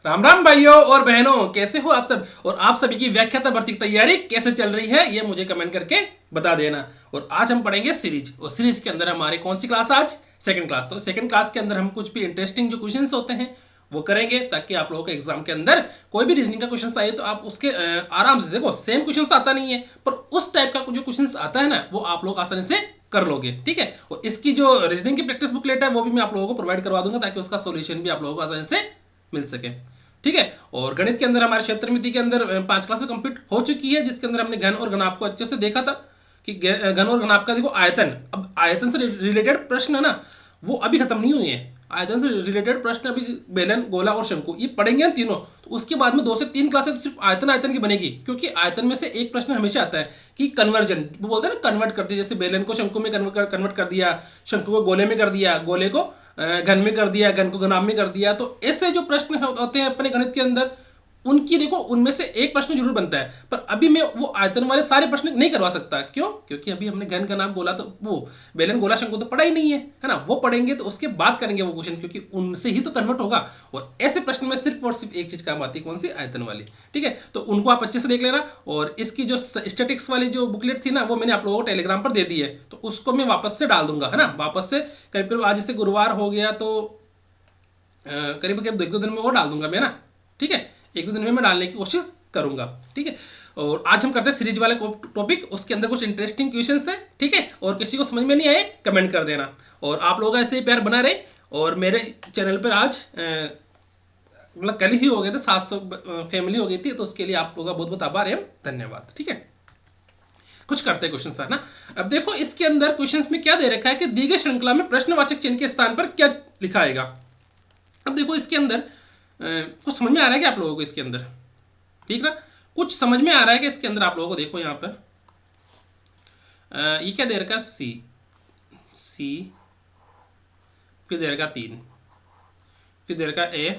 राम राम भाइयों और बहनों, कैसे हो आप सब। और आप सभी की व्याख्याता भर्ती की तैयारी कैसे चल रही है ये मुझे कमेंट करके बता देना। और आज हम पढ़ेंगे सीरीज, और सीरीज के अंदर हमारी कौन सी क्लास आज? Second class. तो सेकंड क्लास के अंदर हम कुछ भी इंटरेस्टिंग जो क्वेश्चंस होते हैं वो करेंगे, ताकि आप लोगों के एग्जाम के अंदर कोई भी रीजनिंग का क्वेश्चन आए तो आप उसके आराम से, देखो सेम क्वेश्चन तो आता नहीं है पर उस टाइप का जो क्वेश्चन आता है ना वो आप लोग आसानी से कर लोगे। ठीक है, और इसकी जो रीजनिंग की प्रैक्टिस बुकलेट है वो भी मैं आप लोगों को प्रोवाइड करवा दूंगा, ताकि उसका सोल्यूशन भी आप लोगों को आसानी से मिल सके। ठीक है, और गणित के अंदर हमारे क्षेत्र मिति के अंदर 5 क्लासेस कंप्लीट हो चुकी है, जिसके अंदर हमने घन और घनाभ को अच्छे से देखा था कि घन और घनाभ का देखो आयतन, अब आयतन से रिलेटेड प्रश्न है ना वो अभी खत्म नहीं हुए हैं। आयतन से रिलेटेड प्रश्न अभी बेलन, गोला और शंकु ये पढ़ेंगे हम तीनों, तो उसके बाद में 2 से 3 क्लासेस तो सिर्फ आयतन आयतन की बनेगी, क्योंकि आयतन में से एक प्रश्न हमेशा आता है कि कन्वर्जन, वो बोलते हैं ना कन्वर्ट कर दिया, जैसे बेलन को शंकु में कन्वर्ट कर दिया, शंकु को गोले में कर दिया, गोले को घन में कर दिया, घन को घनाभ में कर दिया। तो ऐसे जो प्रश्न होते हैं अपने गणित के अंदर, उनकी देखो उनमें से एक प्रश्न जरूर बनता है, पर अभी मैं वो आयतन वाले सारे प्रश्न नहीं करवा सकता। क्यों? क्योंकि अभी हमने घन घनाभ गोला तो वो बेलन गोला शंकु तो पढ़ा ही नहीं है ना। वो पढ़ेंगे तो उसके बाद करेंगे वो क्वेश्चन, क्योंकि उनसे ही तो कन्वर्ट होगा। और ऐसे प्रश्न में सिर्फ और सिर्फ एक चीज काम आती है, कौन सी? आयतन वाली। ठीक है, तो उनको आप अच्छे से देख लेना। और इसकी जो स्टैटिक्स वाली जो बुकलेट थी ना वो मैंने आप लोगों को टेलीग्राम पर दे दी है, तो उसको मैं वापस से डाल दूंगा, है ना। वापस से करीब करीब आज से गुरुवार हो गया तो करीब करीब 1-2 दिन में वो डाल दूंगा मैं ना। ठीक है, 1-2 दिन में मैं डालने की कोशिश करूंगा। ठीक है, और आज हम करते हैं सीरीज वाले टॉपिक, उसके अंदर कुछ इंटरेस्टिंग क्वेश्चंस है। ठीक है, और किसी को समझ में नहीं आए कमेंट कर देना, और आप लोग ऐसे ही प्यार बना रहे। और मेरे चैनल पर आज मतलब कल ही हो गए थे 700 फैमिली हो गई थी, तो उसके लिए आप लोगों का बहुत बहुत आभार एवं धन्यवाद। ठीक है, कुछ करते हैं क्वेश्चन है ना। अब देखो इसके अंदर क्वेश्चंस में क्या दे रखा है कि दी गई श्रृंखला में प्रश्नवाचक चिन्ह के स्थान पर क्या लिखा आएगा। अब देखो इसके अंदर कुछ समझ में आ रहा है कि आप लोगों को इसके अंदर, ठीक ना, कुछ समझ में आ रहा है कि इसके अंदर आप लोगों को देखो यहाँ पर ये क्या दे रखा है? सी, फिर दे रखा 3, फिर दे रखा F,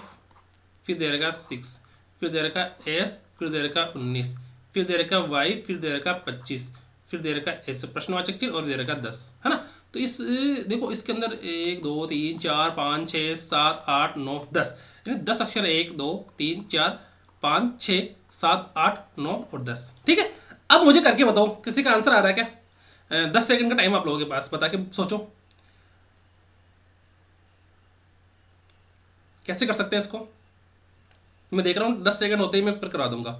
फिर दे रखा 6, फिर दे रखा S, फिर दे रखा 19, फिर दे रखा Y, फिर दे रखा 25, फिर दे रखा S प्रश्नवाचक चिन्ह, और दे रखा 10, है ना। तो इस देखो इसके अंदर 1 2 3 4 5 6 7 8 9 10, यानी 10 अक्षर 1 2 3 4 5 6 7 8 9 और 10। ठीक है, अब मुझे करके बताओ किसी का आंसर आ रहा है क्या? 10 सेकंड का टाइम आप लोगों के पास, बता के सोचो कैसे कर सकते हैं इसको। मैं देख रहा हूँ 10 सेकंड होते ही मैं फिर करवा दूंगा।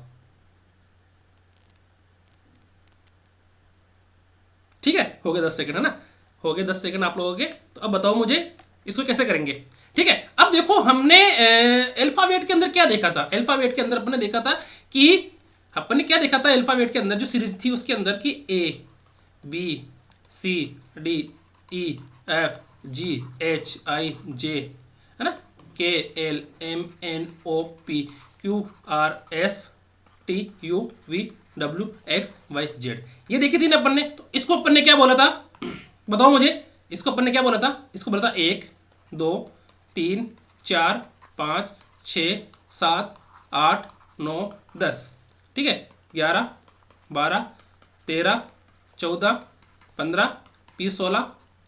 ठीक है, हो गए 10 सेकंड, है ना, हो गए 10 सेकंड आप लोगों के। तो अब बताओ मुझे इसको कैसे करेंगे। ठीक है, अब देखो हमने अल्फाबेट के अंदर क्या देखा था। अल्फाबेट के अंदर अपने देखा था कि अपने क्या देखा था अल्फाबेट के अंदर जो सीरीज थी उसके अंदर की ABCDEFGHIJ, है ना, KLMNOPQRSTUVWXYZ, ये देखी थी ना अपन ने। तो इसको अपन ने क्या बोला था बताओ मुझे। इसको अपन ने क्या बोला था? इसको बोला था 1 2 3 4 5 6 7 8 9 10। ठीक है, 11 12 13 14 15 P 16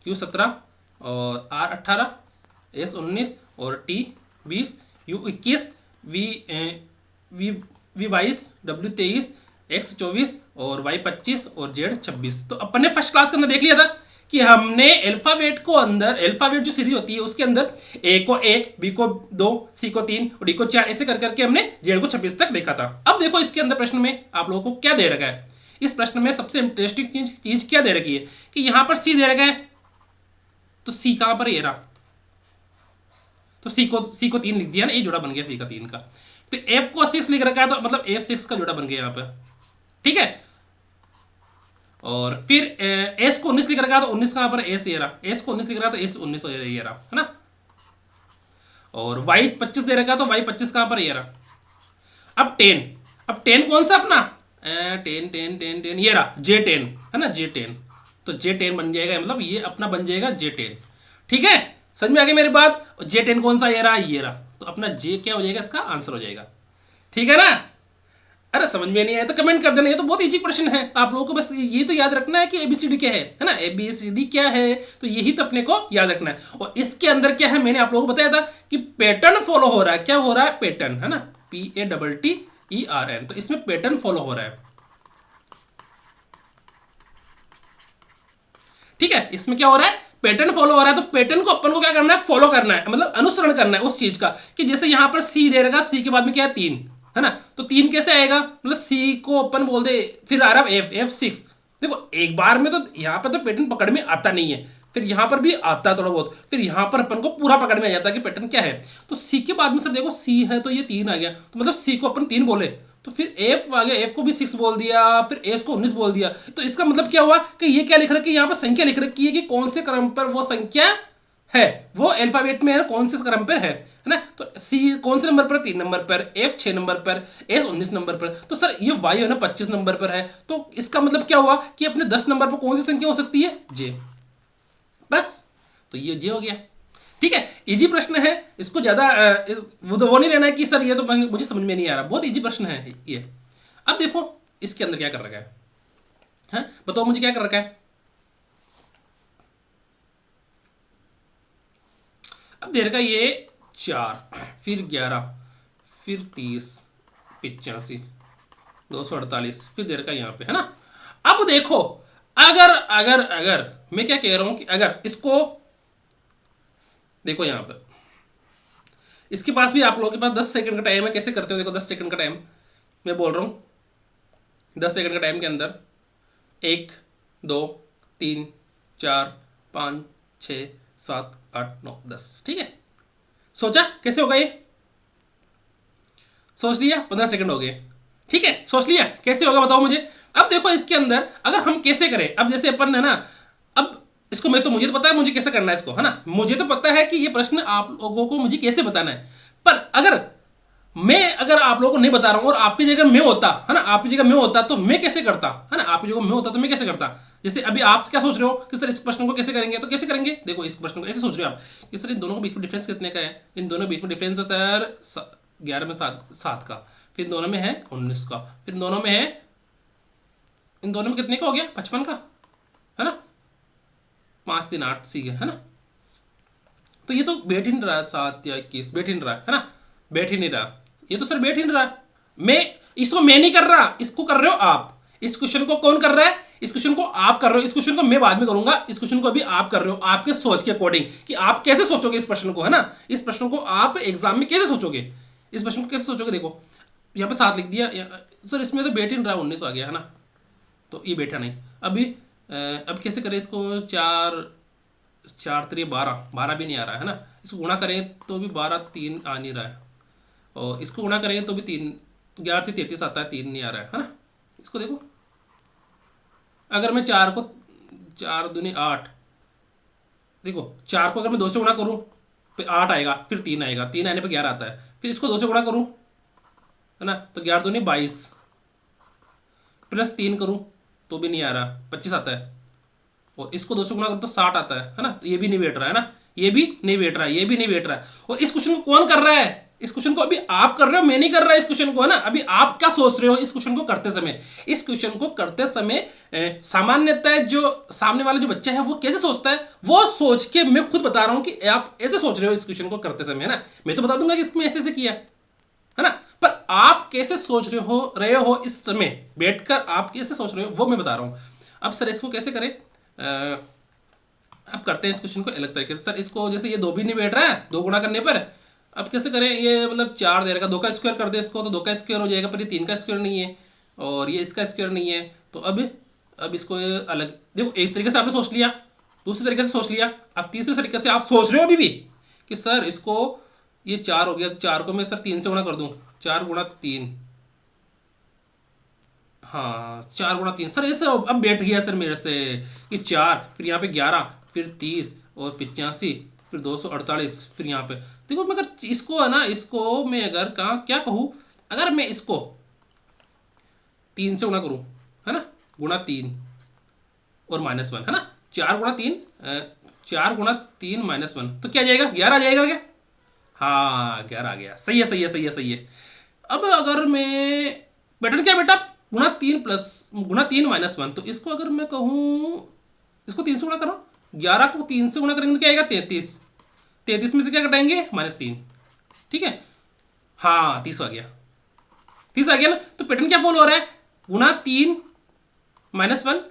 Q 17 और R 18 S 19 और T 20 U 21 V 22 W 23 X 24 और Y 25 और Z 26। तो अपन ने फर्स्ट क्लास के अंदर देख लिया था कि हमने अल्फाबेट को अंदर, अल्फाबेट जो सीरीज होती है उसके अंदर A को 1, B को 2, C को 3 और D को 4 ऐसे कर करके हमने Z को 26 तक देखा था। अब देखो इसके अंदर प्रश्न में आप लोगों को क्या दे रखा है। इस प्रश्न में सबसे इंटरेस्टिंग चीज क्या दे रखी है कि यहां पर C दे रखा है, तो C कहां पर? ये रहा, तो C को 3 लिख दिया ना, ये जोड़ा बन गया C का 3 का। फिर F को 6 लिख रखा है, तो मतलब F6 का जोड़ा बन गया यहाँ पर। ठीक है, और फिर S को 19 लिख रखा है, तो 19 कहां पर? S ये रहा। S को 19 लिख रहा है तो S 19 ये रहा, है ना। और Y 25 दे रखा है, तो Y 25 कहां पर? ये रहा। अब 10 कौन सा अपना 10 ये रहा J10, है ना, J10। तो J10 बन जाएगा, मतलब ये अपना बन जाएगा J10। ठीक है, समझ में आ गई मेरी बात। J10 कौन सा? ये रहा, ये रहा। तो अपना J क्या हो जाएगा? इसका आंसर हो जाएगा। ठीक है ना। अरे समझ में नहीं आया तो कमेंट कर देना, ये तो बहुत इजी प्रश्न है। आप लोगों को बस ये तो याद रखना है कि एबीसीडी क्या है ना, एबीसीडी क्या है, तो यही तो अपने को याद रखना है। और इसके अंदर क्या है, मैंने आप लोगों को बताया था कि पैटर्न फॉलो हो रहा है। क्या हो रहा है? पैटर्न, है ना, PATTERN। तो इसमें पैटर्न फॉलो हो रहा है, ठीक है। इसमें क्या हो रहा है? पैटर्न फॉलो हो रहा है। तो पैटर्न को अपन को क्या करना है? फॉलो करना है, मतलब अनुसरण करना है उस चीज का। कि जैसे यहां पर सी दे रहेगा, सी के बाद में क्या है? 3, है ना। तो 3 कैसे आएगा? मतलब सी को अपन बोल दे, फिर आ रहा है F6। देखो एक बार में तो यहां पर तो पैटर्न पकड़ में आता नहीं है, फिर यहां पर भी आता है थोड़ा बहुत, फिर यहां पर अपन को पूरा पकड़ में आ जाता है कि पैटर्न क्या है। तो सी के बाद में सर देखो सी है तो ये 3 आ गया, तो मतलब सी को अपन 3 बोले, तो फिर एफ आ गया, एफ को भी 6 बोल दिया, फिर एस को 19 बोल दिया। तो इसका मतलब क्या हुआ कि ये क्या लिख रखी है, यहाँ पर संख्या लिख रखी है कि कौन से क्रम पर वो संख्या है, वो अल्फाबेट में है, कौन से क्रम पर है ना। तो सी कौन से नंबर पर? 3 नंबर पर, एफ 6 नंबर पर, एस 19 नंबर पर। तो सर ये वाई है ना 25 नंबर पर है, तो इसका मतलब क्या हुआ कि अपने 10 नंबर पर कौन सी संख्या हो सकती है? जे। बस, तो ये जे हो गया, ठीक है। इजी प्रश्न है, इसको ज्यादा वो नहीं लेना है कि सर ये तो मुझे समझ में नहीं आ रहा, बहुत इजी प्रश्न है ये। अब देखो इसके अंदर क्या कर रखा है, बताओ मुझे क्या कर रखा है। अब दे रखा ये 4, फिर 11, फिर 30, 85, 248, फिर दे रखा यहाँ पे, है ना। अब देखो अगर अगर अगर मैं क्या कह रहा हूं कि अगर इसको देखो यहां पर, इसके पास भी आप लोगों के पास 10 सेकंड का टाइम है। कैसे करते हो? देखो 10 सेकंड का टाइम मैं बोल रहा हूं, 10 सेकंड का टाइम के अंदर 1 2 3 4 5 6 7 8 9 10, ठीक है। सोचा कैसे होगा ये? सोच लिया? 15 सेकंड हो गए, ठीक है। सोच लिया कैसे होगा, बताओ मुझे। अब देखो इसके अंदर अगर हम कैसे करें, अब जैसे अपन है ना, अब इसको मुझे तो पता है मुझे कैसे करना है इसको, है ना। मुझे तो पता है कि ये प्रश्न आप लोगों को मुझे कैसे बताना है, पर अगर आप लोगों को नहीं बता रहा हूं और आपकी जगह मैं होता, है ना, आपकी जगह मैं होता तो मैं कैसे करता, है ना, आपकी जगह मैं होता तो मैं कैसे करता। जैसे अभी आप क्या सोच रहे हो कि सर इस प्रश्न को कैसे करेंगे, तो कैसे करेंगे? देखो इस प्रश्न को ऐसे सोच रहे हो आप कि सर इन दोनों के बीच में डिफरेंस कितने का है? इन दोनों के बीच में डिफरेंस है सर 11 में 7 का, फिर दोनों में है 19 का, फिर दोनों में है, इन दोनों में कितने का हो गया? 55 का, है ना। 5 3 8 सी है ना। तो ये तो बैठ ही नहीं रहा, 7 या 21 बैठ ही नहीं रहा, है ना, बैठ ही नहीं रहा। ये तो सर बैठ ही नहीं रहा। मैं नहीं कर रहा, इसको कर रहे हो आप। इस क्वेश्चन को कौन कर रहा है? इस क्वेश्चन को आप कर रहे हो। इस क्वेश्चन को मैं बाद में करूंगा, इस क्वेश्चन को अभी आप कर रहे हो आपके सोच के अकॉर्डिंग कि आप कैसे सोचोगे इस प्रश्न को, है ना। इस प्रश्न को आप एग्जाम में कैसे सोचोगे, इस प्रश्न को कैसे सोचोगे। देखो यहाँ पे 7 लिख दिया, सर इसमें तो बैठ ही नहीं रहा, 19 आ गया, है ना, तो ये बैठा नहीं। अभी अब कैसे करें इसको? 4 4 3 12, 12 भी नहीं आ रहा है ना। इसको गुणा करें तो भी 12 3 आ नहीं रहा है, और इसको गुणा करें तो भी 3 11 से 33 आता है, 3 नहीं आ रहा है ना। इसको देखो, अगर मैं 4 को 4 दूनी 8, देखो 4 को अगर मैं 2 से गुणा करूँ फिर 8 आएगा, फिर 3 आएगा, 3 आने पर 11 आता है, फिर इसको 2 से गुणा करूँ, है ना, तो 11 दूनी 22, प्लस 3 करूँ तो भी नहीं आ रहा, 25 आता है, और इसको 2 से गुणा करूँ तो 60 आता है ना। तो ये भी नहीं बैठ रहा है ना, ये भी नहीं बैठ रहा है, ये भी नहीं बैठ रहा है। और इस क्वेश्चन को कौन कर रहा है? इस क्वेश्चन को अभी आप कर रहे हो, मैं नहीं कर रहा इस क्वेश्चन को, है ना। अभी आप क्या सोच रहे हो इस क्वेश्चन को करते समय? इस क्वेश्चन को करते समय सामान्यतः जो सामने वाला जो बच्चा है वो कैसे सोचता है, वो सोच के मैं खुद बता रहा हूं कि आप ऐसे सोच रहे हो इस क्वेश्चन को करते समय, है ना। मैं तो बता दूंगा कि इसमें ऐसे किया, है ना, पर आप कैसे सोच रहे हो इस समय बैठकर आप कैसे सोच रहे हो वो मैं बता रहा हूं। अब सर इसको कैसे करें? अब करते हैं इस क्वेश्चन को अलग तरीके से। सर इसको जैसे ये 2 भी नहीं बैठ रहा है 2 गुणा करने पर, अब कैसे करें? ये मतलब 4 दे रखा, 2 का स्क्वायर कर दे इसको तो 2 का स्क्वायर हो जाएगा, पर ये 3 का स्क्वायर नहीं है और ये इसका स्क्वायर नहीं है। तो अब इसको अलग देखो, एक तरीके से आपने सोच लिया, दूसरे तरीके से सोच लिया, अब तीसरे तरीके से आप सोच रहे हो अभी भी कि सर इसको ये 4 हो गया तो 4 को मैं सर 3 से गुणा कर दूं, 4 गुणा 3, हाँ 4 गुणा 3, सर ऐसे अब बैठ गया सर मेरे से कि 4, फिर यहाँ पे 11, फिर 30 और 85, फिर 248, फिर यहाँ पे देखो। मैं अगर इसको है ना, इसको मैं अगर कहाँ क्या कहूँ, अगर मैं इसको 3 से गुणा करूँ, है ना, गुणा 3 और -1, है ना, 4 गुणा 3 4 गुणा 3 -1, तो क्या जाएगा? 11 आ जाएगा क्या? हाँ 11 आ गया, सही है सही है सही है सही है। अब अगर मैं पैटर्न क्या बेटा, गुणा 3 - 1। तो इसको अगर मैं कहूँ, इसको 3 से गुणा करो, 11 को 3 से गुणा करेंगे तो क्या आएगा 33। 33 में से क्या घटाएंगे -3, ठीक है। हाँ 30 आ गया, 30 आ गया ना। तो पैटर्न क्या फॉलो हो रहा है, गुणा 3 - 1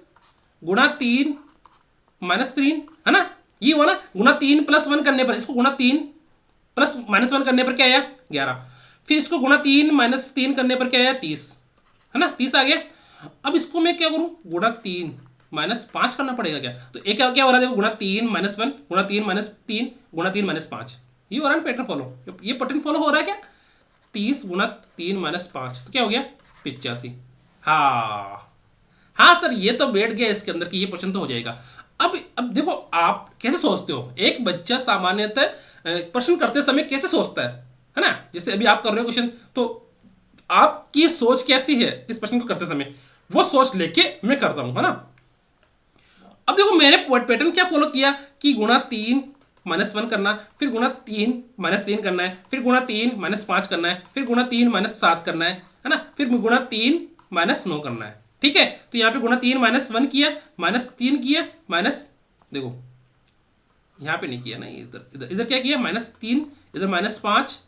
गुणा 3 - 3, है ना, ये हुआ ना। गुणा 3 + 1 करने पर, इसको गुणा 3 + -1 करने पर क्या आया 11। फिर इसको गुणा 3 - 3 करने पर क्या आया 30, है ना, 30 आ गया। अब इसको मैं क्या करूं, गुणा 3 - 5 करना पड़ेगा क्या। तो एक क्या क्या हो रहा है देखो, गुणा 3 - 1 गुणा 3 - 3 गुणा 3 - 5, ये हो रहा है पैटर्न फॉलो। ये पैटर्न फॉलो हो रहा है क्या, 30 गुणा 3 - 5 तो क्या हो गया 85। हाँ हाँ सर, ये तो बैठ गया इसके अंदर कि ये प्रश्न तो हो जाएगा। अब देखो आप कैसे सोचते हो, एक बच्चा सामान्यतः प्रश्न करते समय कैसे सोचता है ना। जैसे अभी आप कर रहे हो क्वेश्चन, तो आपकी सोच कैसी है इस प्रश्न को करते समय, वो सोच लेके मैं करता हूं, है ना। अब देखो मैंने पैटर्न क्या फॉलो किया कि गुणा 3 - 1 करना, फिर गुणा 3 - 3 करना है, फिर गुणा 3 - 5 करना है, फिर गुणा 3 - 7 करना है ना, फिर गुणा 3 - 9 करना है, ठीक है। तो यहाँ पे गुणा 3 - 1 किया, -3 किया, माइनस, देखो यहाँ पे नहीं किया ना, इधर इधर इधर क्या किया -3, इधर -5,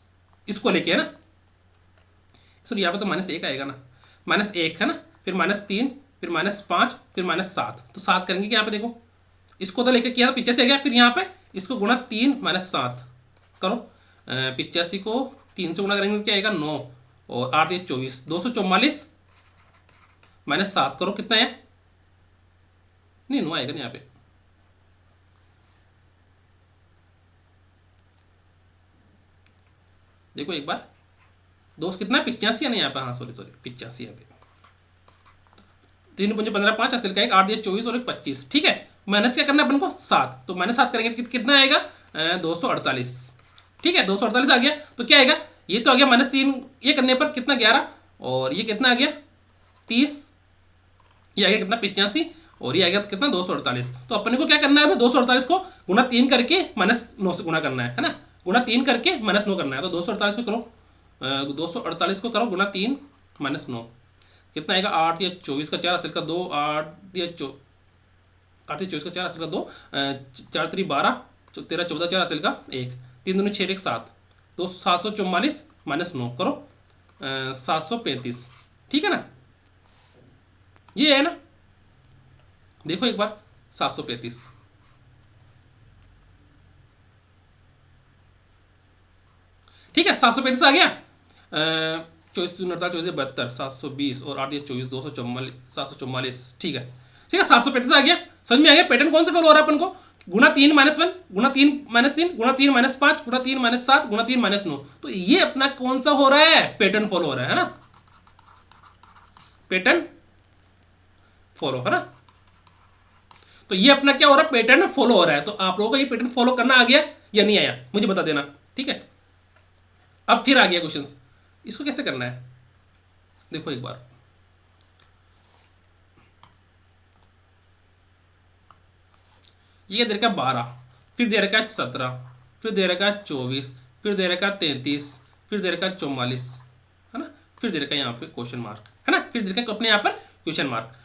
इसको लेके, है ना। सर यहाँ पे तो -1 आएगा ना, -1 है ना, फिर -3, फिर -5, फिर -7। तो 7 करेंगे कि यहाँ पे देखो, इसको तो लेके किया था, पीछे से गया, फिर यहाँ पे इसको गुणा 3 - 7 करो। 85 को 3 से गुणा करेंगे तो क्या आएगा 9, और 8 ये 24, 244 -7 करो, कितना है, नहीं 9 आएगा नहीं यहाँ पे, देखो एक बार, दोस्त कितना है 85 है ना यहाँ पे, हाँ सॉरी 85 यहाँ पे। 3 पंजे 15, 5 हासिल का, एक 8 दिया 24 और एक 25, ठीक है। माइनस क्या करना है अपन को 7, तो -7 करेंगे तो कितना आएगा 248, ठीक है 248 आ गया। तो क्या आएगा, ये तो आ गया -3, ये करने पर कितना 11, और ये कितना आ गया 30, ये आ गया कितना 85, और ये आ गया कितना 248। तो अपने को क्या करना है, 248 को गुणा 3 करके -9 से गुणा करना है ना, गुणा 3 करके -9 करना है। तो 248 को करो, 248 को करो गुणा 3 - 9, कितना आएगा 8 या 24 का 4 हासिल का 2, 8 या 24 का 4 हासिल का 2, 4 3 12, 13 14 4 हासिल का 1, 3 दूनी 6 1 7, 744 -9 करो 735, ठीक है ना, ये है ना। देखो एक बार 735, ठीक है 735 आ गया। 24 3 48 24 72, 720 और 8 24, 244, 744, ठीक है, ठीक है 735 आ गया। समझ में आ गया पैटर्न कौन सा फॉलो हो रहा है अपन को, गुणा 3 - 1 गुणा 3 - 3 गुणा 3 - 5 गुणा 3 - 7 गुणा 3 - 9। तो ये अपना कौन सा हो रहा है, पैटर्न फॉलो हो रहा है ना, पैटर्न फॉलो, है ना। तो ये अपना क्या हो रहा है, पैटर्न फॉलो हो रहा है। तो आप लोगों को ये पैटर्न फॉलो करना आ गया या नहीं आया, मुझे बता देना, ठीक है। अब फिर आ गया क्वेश्चन, इसको कैसे करना है, देखो एक बार, ये दे रखा 12, फिर दे रखा 17, फिर दे रखा 24, फिर दे रखा 33, फिर दे रखा 44, है ना, फिर दे रखा यहाँ पे क्वेश्चन मार्क, है ना, फिर दे रखा अपने यहाँ पर क्वेश्चन मार्क।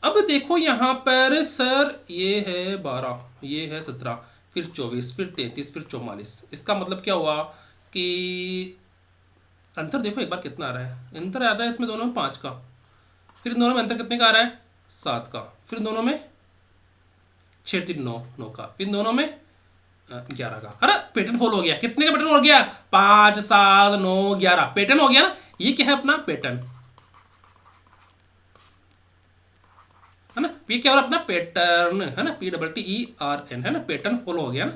अब देखो यहाँ पर सर ये है 12, ये है 17, फिर 24, फिर 33, फिर 44। इसका मतलब क्या हुआ कि अंतर देखो एक बार कितना आ रहा है, अंतर आ रहा है इसमें दोनों में 5 का, फिर इन दोनों में अंतर कितने का आ रहा है 7 का, फिर दोनों में 6 3 9 9 का, फिर दोनों में 11 का। अरे पैटर्न फॉलो हो गया, कितने का पैटर्न हो गया 5 7 9 11 पैटर्न हो गया ना। ये क्या है अपना पैटर्न, है ना, ये क्या हो रहा है अपना पैटर्न, है ना, PTTERN, है ना, पैटर्न फॉलो हो गया ना।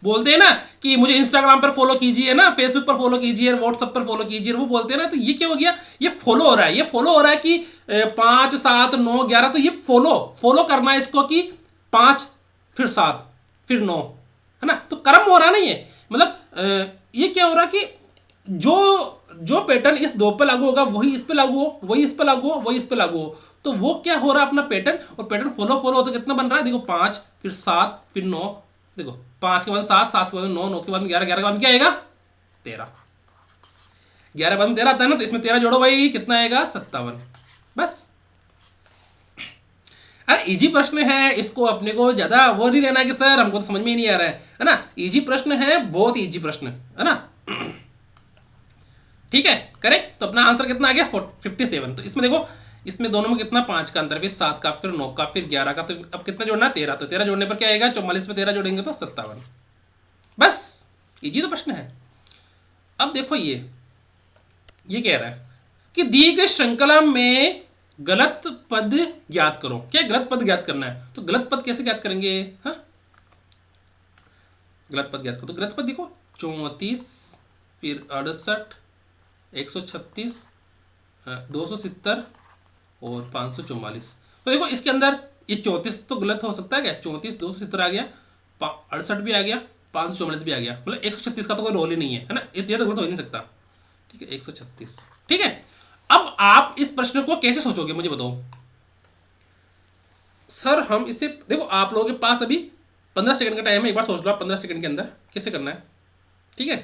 बोलते हैं ना कि मुझे इंस्टाग्राम पर फॉलो कीजिए ना, फेसबुक पर फॉलो कीजिए, व्हाट्सएप पर फॉलो कीजिए, वो बोलते हैं ना। तो ये क्या हो गया, ये फॉलो हो रहा है, ये फॉलो हो रहा है कि 5 7 9 11। तो ये फॉलो करना है इसको कि 5 फिर 7 फिर 9, है ना। तो कर्म हो रहा है ना ये, मतलब ये क्या हो रहा है कि जो पैटर्न इस 2 पे लागू होगा वही इस पे लागू हो, वही इस पे लागू हो, वही इस पे लागू हो। तो वो क्या हो रहा है अपना पैटर्न, और पैटर्न फॉलो हो तो कितना बन रहा है देखो 5 फिर 7 फिर 9, देखो 5 के बाद 7 7 के बाद 9 9 के बाद 11 11 के बाद क्या आएगा 13, 11 बाद में 13 आता है ना, तो इसमें 13 जोड़ो भाई, कितना आएगा 57। बस। अरे इजी प्रश्न है, इसको अपने को ज्यादा वो नहीं लेना कि सर हमको तो समझ में ही नहीं आ रहा है ना। इजी प्रश्न है, बहुत इजी प्रश्न है ना। ठीक है, करेक्ट। तो अपना आंसर कितना आ गया 57। तो इसमें देखो, इसमें दोनों में कितना 5 का अंतर, फिर 7 का, फिर 9 का, फिर 11 का, तो अब कितना जोड़ना 13। तो 13 जोड़ने पर क्या आएगा 44 में 13 जोड़ेंगे तो 57। बस, इजी तो प्रश्न है। अब देखो ये कह रहा है कि दी गई श्रृंखला में गलत पद ज्ञात करो। क्या गलत पद ज्ञात करना है? तो गलत पद कैसे ज्ञात करेंगे? हाँ, गलत पद ज्ञात करो। तो गलत पद देखो 34, फिर 68, 136, 270 और 544। तो देखो इसके अंदर ये 34 तो गलत हो सकता है क्या? 34, 270 आ गया, 68 भी आ गया, 544 भी आ गया, मतलब 136 का तो कोई रोल ही नहीं है ना, ये तो गलत हो ही नहीं सकता। ठीक है, 136। ठीक है, अब आप इस प्रश्न को कैसे सोचोगे मुझे बताओ। सर हम इसे देखो, आप लोगों के पास अभी 15 सेकंड का टाइम है, एक बार सोच लो आप 15 सेकंड के अंदर कैसे करना है। ठीक है,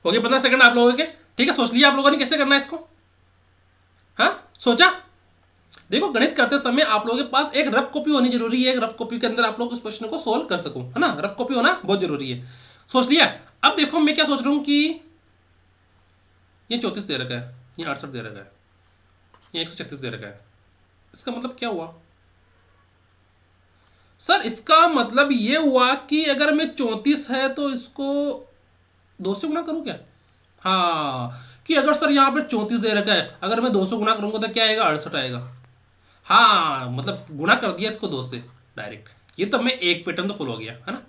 हो गए 15 सेकंड आप लोगों के। ठीक है, सोच लिया आप लोगों ने कैसे करना है इसको? हाँ, सोचा? देखो गणित करते समय आप लोगों के पास एक रफ कॉपी होनी जरूरी है। एक रफ कॉपी के अंदर आप लोग उस प्रश्न को सोल्व कर सको, है ना। रफ कॉपी होना बहुत जरूरी है। सोच लिया? अब देखो मैं क्या सोच रहा हूं कि ये 34 दे रखा है, ये 68 दे रखा है, ये 136 दे रखा है। इसका मतलब क्या हुआ सर? इसका मतलब ये हुआ कि अगर मैं 34 है तो इसको 2 से गुना करूं क्या? हाँ, कि अगर सर यहाँ पे 34 दे रखा है, अगर मैं 2 से गुना करूंगा तो क्या आएगा? 68 आएगा। हाँ, मतलब गुना कर दिया इसको 2 से डायरेक्ट। ये तो मैं एक पैटर्न तो फॉलो हो गया, है ना।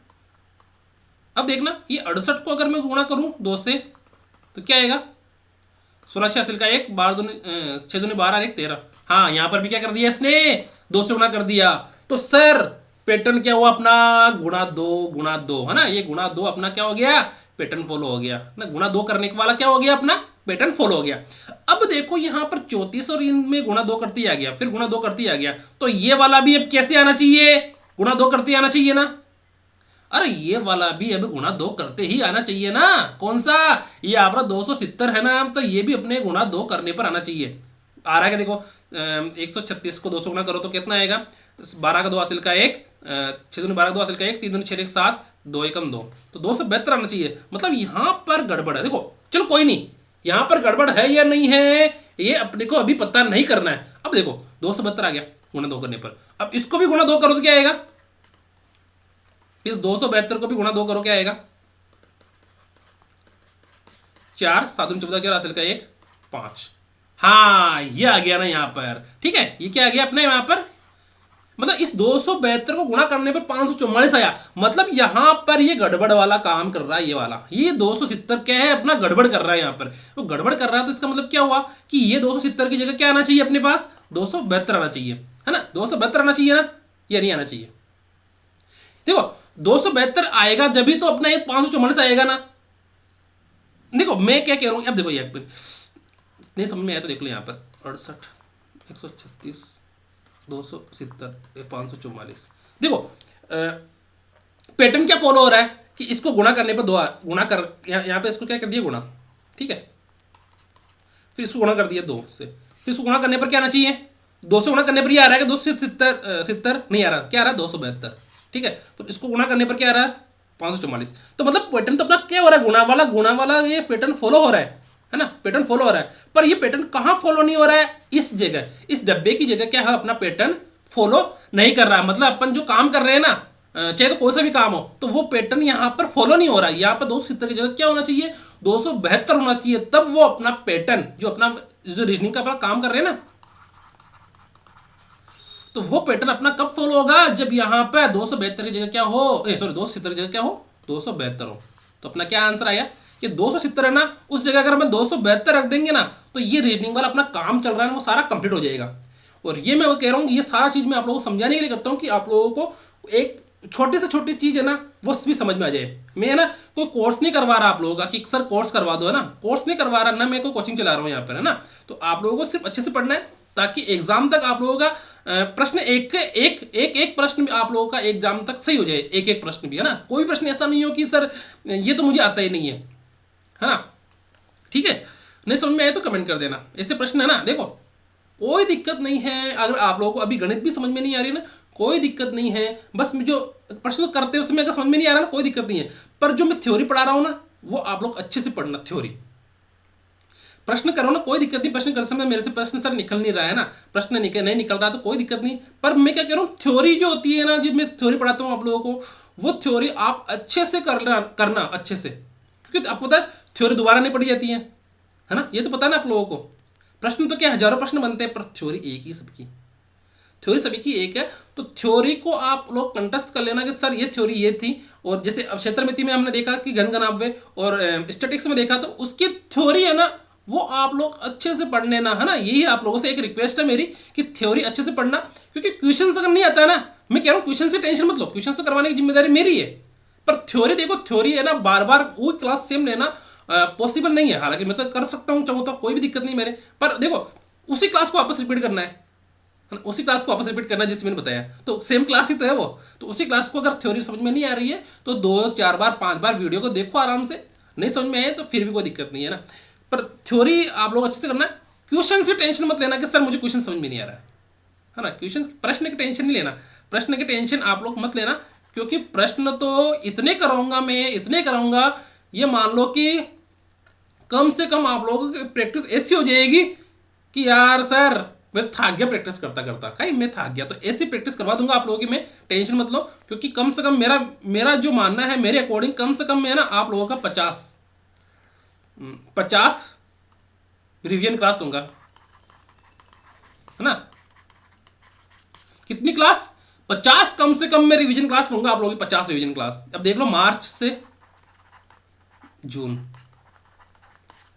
अब देखना, ये 68 को अगर मैं गुना करूं 2 से तो क्या आएगा? 16 6 हासिल का 1, 12 दूनी 6 दूनी 12 1 13। हाँ, यहां पर भी क्या कर दिया इसने? 2 से गुना कर दिया। तो सर पैटर्न क्या हुआ अपना? गुणा 2 गुणा 2, है ना। ये गुणा 2 अपना क्या हो गया? पैटर्न फॉलो हो गया ना। गुणा 2 करने के वाला क्या हो गया अपना? पैटर्न फॉलो हो गया। अब देखो यहां पर 34 और इनमें गुणा 2 करती आ गया, फिर गुणा 2 करती आ गया, तो ये वाला भी अब कैसे आना चाहिए? गुणा 2 करती आना चाहिए ना। अरे ये वाला भी अब गुणा 2 करते ही आना चाहिए ना। कौन सा? ये आपका 270 है ना, तो ये भी अपने गुणा 2 करने पर आना चाहिए। आ रहा है क्या? देखो 136 को 2 से गुणा करो तो कितना आएगा? 12 का 2 हासिल का 1, 6 दूनी 12 का 2 हासिल का 1, 3 दूनी 6 1 7, 2 एकम 2, तो 2 से बेहतर आना चाहिए। मतलब यहां पर गड़बड़ है। देखो चलो कोई नहीं, यहां पर गड़बड़ है या नहीं है ये अपने को अभी पता नहीं करना है। अब देखो 2 से बेहतर आ गया गुणा 2 करने पर। अब इसको भी गुणा 2 करो तो क्या आएगा? इस 272 को भी गुणा 2 करो, क्या आएगा? 4 7 दूनी 14 4 हासिल का 1 5। हाँ, ये आ गया ना यहाँ पर। ठीक है, ये क्या आ गया अपने यहाँ पर? मतलब इस 272 को गुणा करने पर 544 आया। मतलब यहां पर ये गड़बड़ वाला काम कर रहा है। ये वाला, ये 270 क्या है अपना? गड़बड़ कर रहा है यहां पर। तो गड़बड़ कर रहा है तो इसका मतलब क्या हुआ कि ये 270 की जगह क्या आना चाहिए अपने पास? 272 आना चाहिए, है ना। 272 आना चाहिए ना, या नहीं आना चाहिए? देखो 272 आएगा जब भी तो अपना ये 544 आएगा ना। देखो मैं क्या कह रहा हूं, अब देखो ये नहीं समझ में आया तो देख लो यहाँ पर 68 136 270 544। देखो पैटर्न क्या फॉलो हो रहा है कि इसको गुणा करने पर 2 गुणा कर, यहाँ पे इसको क्या कर दिया? गुणा। ठीक है, फिर इसको गुणा कर दिया 2 से, फिर इसको गुणा करने पर क्या आना चाहिए? 2 से गुणा करने पर ये आ रहा है कि 270 नहीं आ रहा, क्या आ रहा है? 272। ठीक है, तो इसको गुणा करने पर क्या आ रहा है? 544। तो मतलब पैटर्न तो अपना क्या हो रहा है? गुणा वाला ये पैटर्न फॉलो हो रहा है ना। पैटर्न फॉलो हो रहा है, पर ये पैटर्न कहां फॉलो नहीं हो रहा है? इस जगह, इस डब्बे की जगह क्या है? अपना पैटर्न फॉलो नहीं कर रहा है। मतलब अपन जो काम कर रहे हैं ना, चाहे तो कोई सा भी काम हो, तो वो पैटर्न यहां पर फॉलो नहीं हो रहा है। यहां पर 270 की जगह क्या होना चाहिए? 272 होना चाहिए। तब वो अपना पैटर्न जो अपना जो रीजनिंग का अपना काम कर रहे हैं ना, तो वो पैटर्न अपना कब फॉलो होगा? जब यहां पर 272 की जगह क्या हो? सॉरी, 270 की जगह क्या हो? 272 हो। तो अपना क्या आंसर आया? ये 270 है ना, उस जगह अगर हम 272 रख देंगे ना, तो ये रीजनिंग वाला अपना काम चल रहा है वो सारा कंप्लीट हो जाएगा। और ये मैं कह रहा हूँ, ये सारा चीज मैं आप लोगों को समझाने के लिए करता हूँ कि आप लोगों को एक छोटी से छोटी चीज है ना वो भी समझ में आ जाए। मैं है ना कोई कोर्स नहीं करवा रहा आप लोगों का कि सर कोर्स करवा दो, है ना, कोर्स नहीं करवा रहा ना, मैं कोई कोचिंग चला रहा हूँ यहाँ पर, है ना। तो आप लोगों को सिर्फ अच्छे से पढ़ना है ताकि एग्जाम तक आप लोगों का प्रश्न एक एक एक एक प्रश्न भी आप लोगों का एग्जाम तक सही हो जाए, एक एक प्रश्न भी, है ना। कोई प्रश्न ऐसा नहीं हो कि सर ये तो मुझे आता ही नहीं है ना। ठीक है, नहीं समझ में आए तो कमेंट कर देना। ऐसे प्रश्न है ना, देखो कोई दिक्कत नहीं है अगर आप लोगों को अभी गणित भी समझ में नहीं आ रही ना, कोई दिक्कत नहीं है। बस जो प्रश्न करते हैं उसमें अगर समझ में नहीं आ रहा ना, कोई दिक्कत नहीं है। पर जो मैं थ्योरी पढ़ा रहा हूँ ना, वो आप लोग अच्छे से पढ़ना। थ्योरी प्रश्न करो ना, कोई दिक्कत नहीं। प्रश्न करते समय मेरे से प्रश्न सर निकल नहीं रहा है ना, प्रश्न नहीं निकल रहा तो कोई दिक्कत नहीं। पर मैं क्या कह रहा हूँ, थ्योरी जो होती है ना, जब मैं थ्योरी पढ़ाता हूँ आप लोगों को, वो थ्योरी आप अच्छे से करना अच्छे से, क्योंकि आपको पता है थ्योरी दोबारा नहीं पढ़ी जाती है ना। ये तो पता है ना आप लोगों को। प्रश्न तो क्या हजारों प्रश्न बनते हैं, पर थ्योरी एक ही सबकी, थ्योरी सभी की एक है। तो थ्योरी को आप लोग कंटेस्ट कर लेना कि सर ये थ्योरी ये थी। और जैसे अब क्षेत्रमिति में हमने देखा कि घनघनाभ्य, और स्टैटिक्स में देखा तो उसकी थ्योरी है ना, वो आप लोग अच्छे से पढ़ लेना, है ना। यही आप लोगों से एक रिक्वेस्ट है मेरी कि थ्योरी अच्छे से पढ़ना, क्योंकि क्वेश्चन अगर नहीं आता है ना, मैं कह रहा हूँ क्वेश्चन से टेंशन मत लो, क्वेश्चन तो करवाने की जिम्मेदारी मेरी है। पर थ्योरी देखो, थ्योरी है ना बार बार वो क्लास सेम लेना पॉसिबल नहीं है। हालांकि मैं तो कर सकता हूँ चाहूँ तो, कोई भी दिक्कत नहीं मेरे। पर देखो उसी क्लास को वापस रिपीट करना है, उसी क्लास को वापस रिपीट करना जिससे मैंने बताया, तो सेम क्लास ही तो है वो। तो उसी क्लास को अगर थ्योरी समझ में नहीं आ रही है तो 2-4 बार 5 बार वीडियो को देखो आराम से। नहीं समझ में आए तो फिर भी कोई दिक्कत नहीं है ना। पर थ्योरी आप लोग अच्छे से करना। क्वेश्चन की टेंशन मत लेना कि सर मुझे क्वेश्चन समझ में नहीं आ रहा है ना। क्वेश्चन प्रश्न की टेंशन नहीं लेना, प्रश्न की टेंशन आप लोग मत लेना, क्योंकि प्रश्न तो इतने कराऊंगा मैं, इतने कराऊंगा, ये मान लो कि कम से कम आप लोगों की प्रैक्टिस ऐसी हो जाएगी कि यार सर मैं थक गया प्रैक्टिस करता करता, कहीं मैं थक गया। तो ऐसी प्रैक्टिस करवा दूंगा आप लोगों की मैं, टेंशन मत लो। क्योंकि कम से कम मेरा मेरा जो मानना है, मेरे अकॉर्डिंग कम से कम मैं ना आप लोगों का 50 रिवीजन क्लास दूंगा, है ना। कितनी क्लास? 50 कम से कम मैं रिवीजन क्लास लूंगा आप लोगों की, 50 रिवीजन क्लास। अब देख लो मार्च से जून,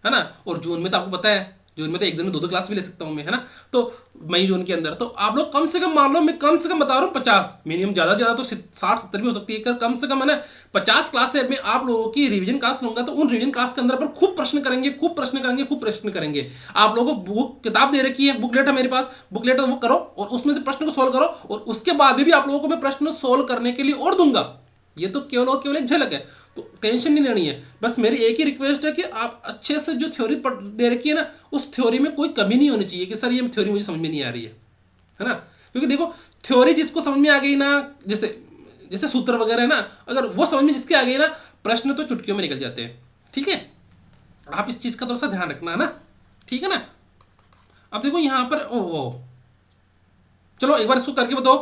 है ना। और जून में तो आपको पता है, जून में तो एक दिन में 2-2 क्लास भी ले सकता हूं मैं, है ना। तो मई जून के अंदर तो आप लोग कम से कम मान लो, मैं कम से कम बता रहा हूँ 50, मिनिमम ज़्यादा ज़्यादा तो 60-70 भी हो सकती है। कम से कम है ना 50 क्लास से मैं आप लोगों की रिवीजन क्लास लूंगा। तो उन रिवीजन क्लास के अंदर पर खूब प्रश्न करेंगे, खूब प्रश्न करेंगे, खूब प्रश्न करेंगे। आप लोगों को बुक किताब दे रखी है, बुकलेट है मेरे पास, बुकलेट वो करो और उसमें से प्रश्न को सोल्व करो। और उसके बाद भी आप लोगों को मैं प्रश्न सोल्व करने के लिए और दूंगा। ये तो केवल और केवल एक झलक है, तो टेंशन नहीं लेनी है। बस मेरी एक ही रिक्वेस्ट है कि आप अच्छे से जो थ्योरी दे रखी है ना, उस थ्योरी में कोई कमी नहीं होनी चाहिए कि सर ये थ्योरी मुझे समझ में नहीं आ रही है ना। क्योंकि देखो थ्योरी जिसको समझ में आ गई ना, जैसे जैसे सूत्र वगैरह है ना, अगर वो समझ में जिसके आ गई ना, प्रश्न तो चुटकियों में निकल जाते हैं। ठीक है, आप इस चीज़ का थोड़ा सा ध्यान रखना, है ना। ठीक है ना। अब देखो यहाँ पर ओ चलो एक बार इसको करके बताओ।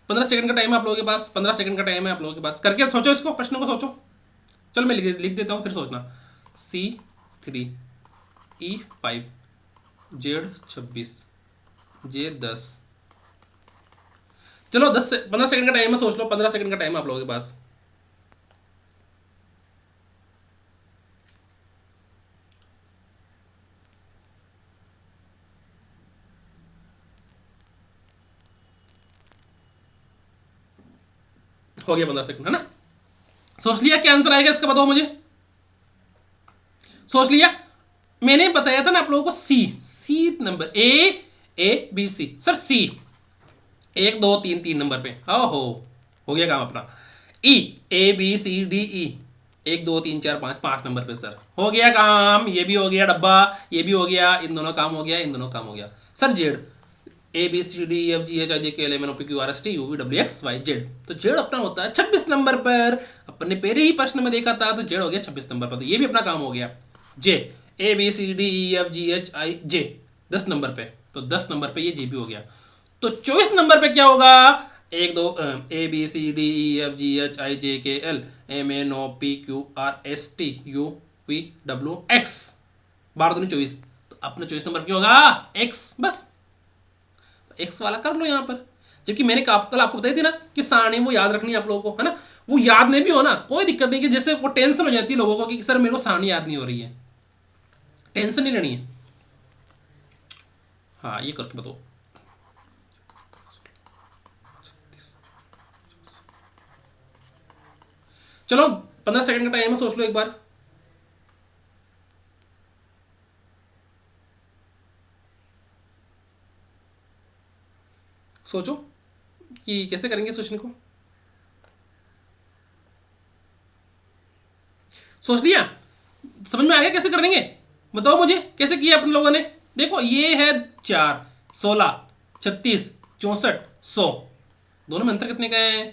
15 सेकंड का टाइम है आप लोगों के पास, 15 सेकंड का टाइम है आप लोगों के पास, करके सोचो इसको, प्रश्न को सोचो। चलो मैं लिख देता हूँ, फिर सोचना। C3E5 Z26 J10। चलो 15 सेकंड का टाइम है, सोच लो। 15 सेकंड का टाइम है आप लोगों के पास। हो गया 15 सेकंड, है ना। सोच लिया क्या आंसर आएगा इसका, बताओ मुझे। सोच लिया? मैंने बताया था ना आप लोगों को, C number, A B C, sir C 1 2 3 3 number पे। हो गया काम अपना। E ABCDE 1 2 3 4 5 5 नंबर पे सर, हो गया काम। ये भी हो गया डब्बा, ये भी हो गया, इन दोनों काम हो गया, इन दोनों काम हो गया। सर जेड ABCDEFGHIJKLMNOPQRSTUVWXYZ, तो जेड अपना होता है 26 नंबर पर। अपने पहले ही प्रश्न में देखा था, तो जेड हो गया 26 नंबर पर, तो ये भी अपना काम हो गया। जे ABCDEFGHIJ 10 नंबर पे, तो 10 नंबर पे ये जे भी हो गया। तो 24 नंबर पे क्या होगा? 1 2 ABCDEFGHIJKLMNOPQRSTUVWX, 12 दूनी 24। तो अपना 24 नंबर क्या होगा? एक्स। बस एक्स वाला कर लो यहाँ पर। जबकि मैंने कल आपको बताई थी ना कि सारणी वो याद रखनी है आप लोगों को, है ना। वो याद नहीं भी हो ना, कोई दिक्कत नहीं, कि जैसे वो टेंशन हो जाती है लोगों को कि सर मेरे को सारणी याद नहीं हो रही है, टेंशन नहीं लेनी है। हाँ ये करके बताओ। चलो 15 सेकंड का टाइम है, सोच लो एक बार। सोचो कि कैसे करेंगे सोचने को। सोच लिया? समझ में आ गया कैसे करेंगे? बताओ मुझे कैसे किया अपन लोगों ने। देखो ये है 4, 16, 36, 64, 100। दोनों में अंतर कितने का है?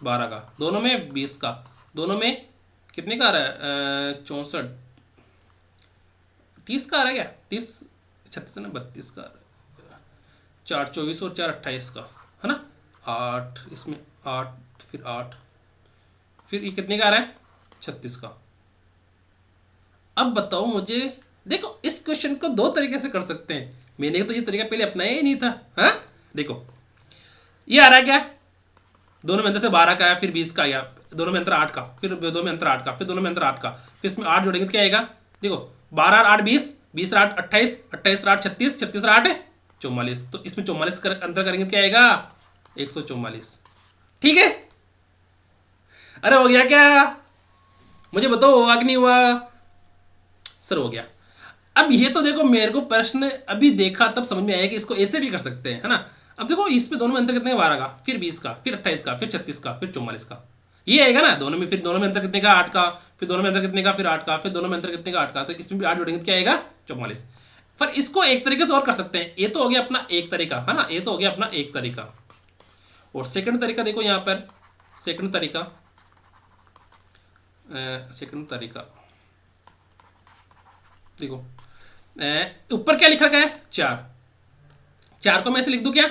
12 का। दोनों में 20 का। दोनों में कितने का आ रहा है? 64, 30 का आ रहा है क्या? 30, 36 ना 32 का आ रहा है। 4 24 और 4 28 का है ना। 8 इसमें 8, फिर 8, फिर ये कितने का आ रहा है? 36 का। अब बताओ मुझे। देखो इस क्वेश्चन को दो तरीके से कर सकते हैं। मैंने तो ये तरीका पहले अपनाया ही नहीं था। हाँ देखो ये आ रहा है क्या? दोनों में अंतर से 12 का आया, फिर 20 का आया, दोनों में अंतर 8 का, फिर दोनों में अंतर 8 का, फिर दोनों में अंतर 8 का, फिर इसमें 8 जोड़ेंगे तो क्या आएगा? देखो 12 और 8 20, 20 और 8 28, 28 और 8 36, 36 और 8 44। तो इसमें 44 अंतर करेंगे तो क्या आएगा? 144। ठीक है। अरे हो गया क्या? मुझे बताओ हुआ कि नहीं हुआ? सर हो गया। अब ये तो देखो मेरे को प्रश्न अभी देखा तब समझ में आया कि इसको ऐसे भी कर सकते हैं, है ना। अब देखो इस पे दोनों में अंतर कितने का? 12 का, फिर 20 का, फिर 28 का, फिर 36 का, फिर 44 का। ये आएगा ना दोनों में। फिर दोनों में अंतर कितने का? 8 का, फिर दोनों में अंतर कितने का? फिर 8 का, फिर दोनों में अंतर कितने का? 8 का। तो इसमें भी 8 जोड़ेंगे तो क्या आएगा? 44। पर इसको एक तरीके से और कर सकते हैं। ये तो हो गया अपना एक तरीका, है ना। ये तो हो गया अपना एक तरीका। और सेकंड तरीका देखो यहाँ पर। सेकंड तरीका, सेकंड तरीका देखो, ऊपर क्या लिख रखा है? 4। 4 को मैं ऐसे लिख दूं क्या?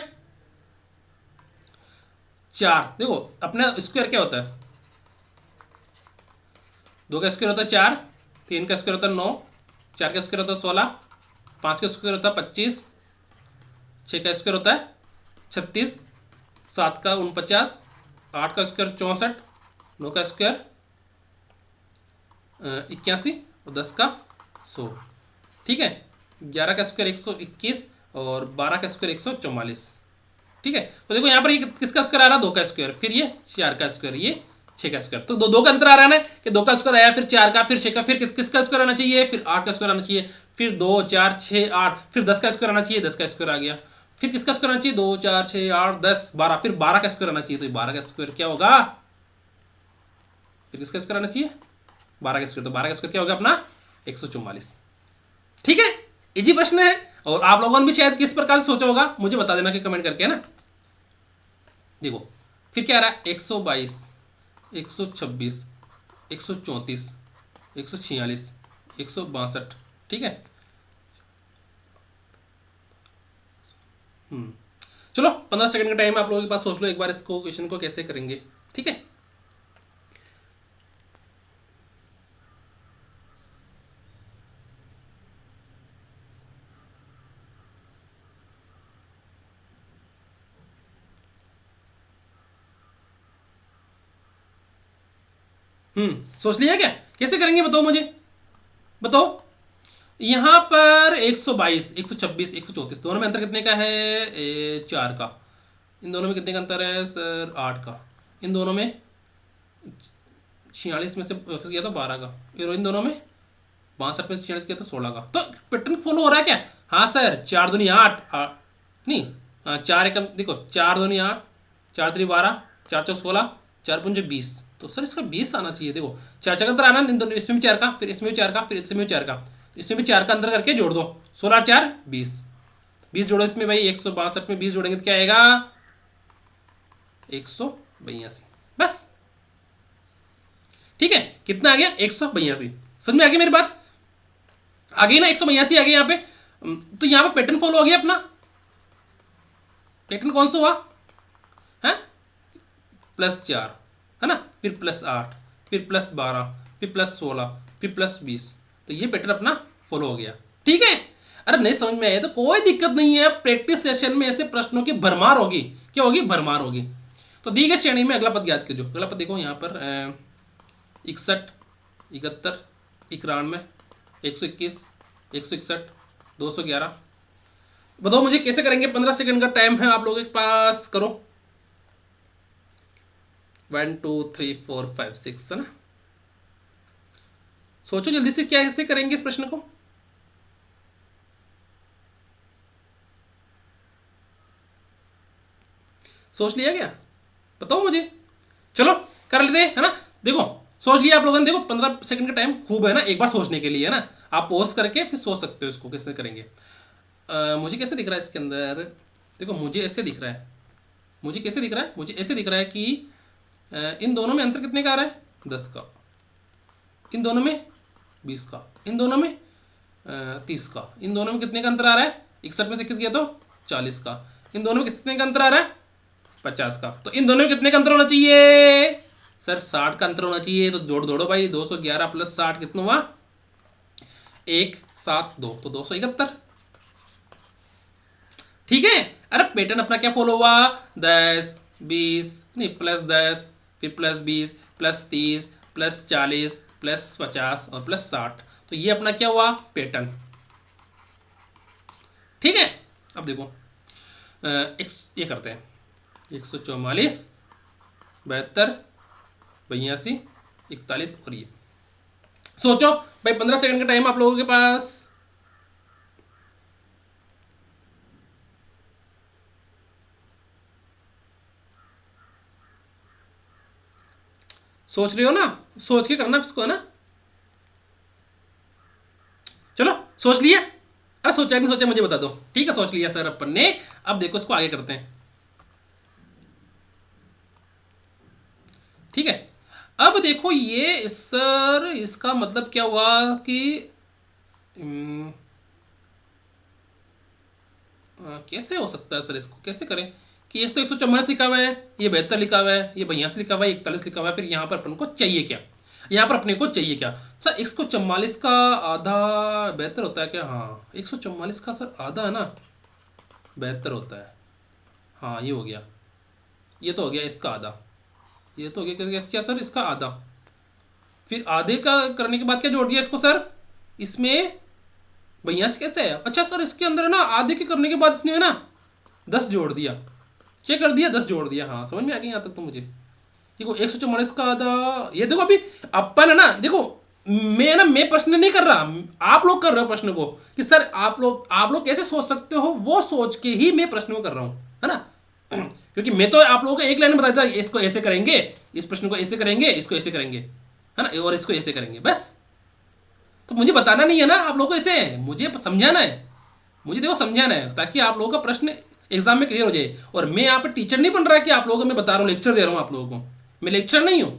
4 देखो अपना स्क्वायर क्या होता है? 2 का स्क्वायर होता है 4, 3 का स्क्वायर होता है 9, 4 का स्क्वायर होता है 16, 5 का स्क्वायर होता है 25, 6 का स्क्वायर होता है 36, 7 का 49, 8 का स्क्वायर 64, 9 का स्क्वायर 81 और 10 का 100। ठीक है। 11 का स्क्वायर 121 और 12 का स्क्वायर 144। ठीक है। तो देखो यहाँ पर ये किसका स्क्वायर आ रहा है? 2 का स्क्वायर, फिर ये 4 का स्क्वायर, ये 6 का स्क्वायर। तो दो का अंतर आ रहा है ना कि 2 का स्क्वायर आया, फिर 4 का, फिर 6 का, फिर किसका स्क्वायर आना चाहिए? फिर 8 का स्क्वायर आना चाहिए, फिर 2 4 6 8, फिर 10 का स्क्वायर आना चाहिए, 10 का स्क्वायर आ गया। फिर किसका स्क्वायर आना चाहिए? 2 4 6 8 10 12, फिर 12 का स्क्वायर आना चाहिए। तो 12 का स्क्वायर क्या होगा? फिर किसका स्क्वायर आना चाहिए? 12 का स्क्वायर। तो 12 का स्क्वायर क्या होगा अपना? 144। ठीक है। इजी प्रश्न है। और आप लोगों ने भी शायद किस प्रकार से सोचा होगा मुझे बता देना कि कमेंट करके, है ना। देखो फिर क्या आ रहा है? 122, 126, 134, 146, 162। ठीक है। चलो 15 सेकंड का टाइम है आप लोगों के पास। सोच लो एक बार इसको, क्वेश्चन को कैसे करेंगे। ठीक है। सोच लिया क्या? कैसे करेंगे बताओ मुझे। बताओ। यहां पर 122, 126, 134, दोनों में अंतर कितने का है? 4 का। इन दोनों में कितने का अंतर है सर? 8 का। इन दोनों में 46 में से 34 गया तो 12 का। फिर इन दोनों में 62 में से 46 गया तो 16 का। तो पैटर्न फॉलो हो रहा है क्या? हाँ सर। 4 दूनी 8, नहीं, हाँ 4 एकम देखो, 4 दूनी 8, 4 3 12, 4 4 16, 4 5 20। तो सर इसका 20 आना चाहिए। देखो 4 4 का अंतर आना, इन दोनों इसमें भी 4 का, फिर इसमें भी 4 का, फिर इसमें भी 4 का, इसमें भी 4 का अंतर करके जोड़ दो। 16 4 20, 20 जोड़ो इसमें भाई। 162 में 20 जोड़ेंगे तो क्या आएगा? 182। बस। ठीक है। कितना आ गया? 182। समझ में आ गई मेरी बात? आ गई ना? 182 आ गई यहाँ पे। तो यहाँ पे पैटर्न फॉलो हो गया अपना। पैटर्न कौन सा हुआ है? +4, है ना, फिर +8, फिर +12, फिर +16, फिर +20। तो ये पैटर्न अपना फॉलो हो गया। ठीक है। अरे नहीं समझ में आया तो कोई दिक्कत नहीं है। प्रैक्टिस सेशन में ऐसे प्रश्नों की भरमार होगी। क्या होगी? भरमार होगी। तो दी गई श्रेणी में अगला पद याद कीजिए। अगला पद देखो यहाँ पर 61, 71, 91, 121, 161, 211। बताओ मुझे कैसे करेंगे। 15 सेकंड का टाइम है आप लोगों के पास। करो। 1 2 3 4 5 6 है ना। सोचो जल्दी से कैसे करेंगे इस प्रश्न को। सोच लिया क्या, बताओ मुझे। चलो कर लेते हैं, है ना। देखो सोच लिया आप लोगों ने, देखो 15 सेकंड का टाइम खूब है ना एक बार सोचने के लिए, है ना। आप पॉज करके फिर सोच सकते हो इसको कैसे करेंगे। मुझे कैसे दिख रहा है इसके अंदर, देखो मुझे ऐसे दिख रहा है, मुझे कैसे दिख रहा है, मुझे ऐसे दिख रहा है कि इन दोनों में अंतर कितने का आ रहा है, 10 का, इन दोनों में 20 का, इन दोनों में 30 का, इन दोनों में कितने का अंतर आ रहा है, 61 में से 21 गया तो 40 का, इन दोनों में कितने का अंतर आ रहा है, 50 का। तो इन दोनों में कितने का अंतर होना चाहिए सर, 60 का अंतर होना चाहिए। तो जोड़ दौड़ो भाई, 211 प्लस 60 कितना हुआ, 172, तो 271। ठीक है। अरे पैटर्न अपना क्या फॉलो हुआ, 10 20 नहीं प्लस 10 फिर प्लस 20 प्लस 30 प्लस 40 प्लस 50 और प्लस 60। तो ये अपना क्या हुआ पैटर्न। ठीक है। अब देखो ये करते हैं, 144 72 82 41 और ये सोचो भाई, 15 सेकंड का टाइम आप लोगों के पास। सोच रहे हो ना, सोच के करना इसको, है ना। चलो सोच लिया, अरे सोचा नहीं सोचा मुझे बता दो। ठीक है सोच लिया सर अपन ने। अब देखो इसको आगे करते हैं। ठीक है। अब देखो ये सर इसका मतलब क्या हुआ कि कैसे हो सकता है सर, इसको कैसे करें कि ये तो 144 लिखा हुआ है, ये 72 लिखा हुआ है, ये 82 लिखा हुआ है, 41 लिखा हुआ है, फिर यहाँ पर अपन को चाहिए क्या, यहाँ पर अपने को चाहिए क्या सर। 144 का आधा 72 होता है क्या, हाँ 144 का सर आधा है ना 72 होता है। हाँ ये हो गया, ये तो हो गया इसका आधा, ये तो हो गया क्या सर इसका आधा। फिर आधे का करने के बाद क्या जोड़ दिया इसको सर, इसमें 82 कैसे है, अच्छा सर इसके अंदर है ना आधे के करने के बाद इसने है ना 10 जोड़ दिया, क्या कर दिया 10 जोड़ दिया। हाँ समझ में आ गई यहाँ तक तो मुझे। देखो 144 का आधा, ये देखो अभी अपन है ना, देखो मैं प्रश्न नहीं कर रहा, आप लोग कर रहे हो प्रश्न को कि सर आप लोग कैसे सोच सकते हो, वो सोच के ही मैं प्रश्न को कर रहा हूँ, है ना। क्योंकि मैं तो आप लोगों को एक लाइन में बता देता, इसको ऐसे करेंगे, इस प्रश्न को ऐसे करेंगे, इसको ऐसे करेंगे, है ना, और इसको ऐसे करेंगे बस। तो मुझे बताना नहीं है ना आप लोगों को, ऐसे मुझे समझाना है, मुझे देखो समझाना है ताकि आप लोगों का प्रश्न एग्जाम में क्लियर हो जाए। और मैं यहाँ पर टीचर नहीं बन रहा कि आप लोगों को मैं बता रहा हूँ, लेक्चर दे रहा हूँ आप लोगों को, मैं लेक्चर नहीं हूँ।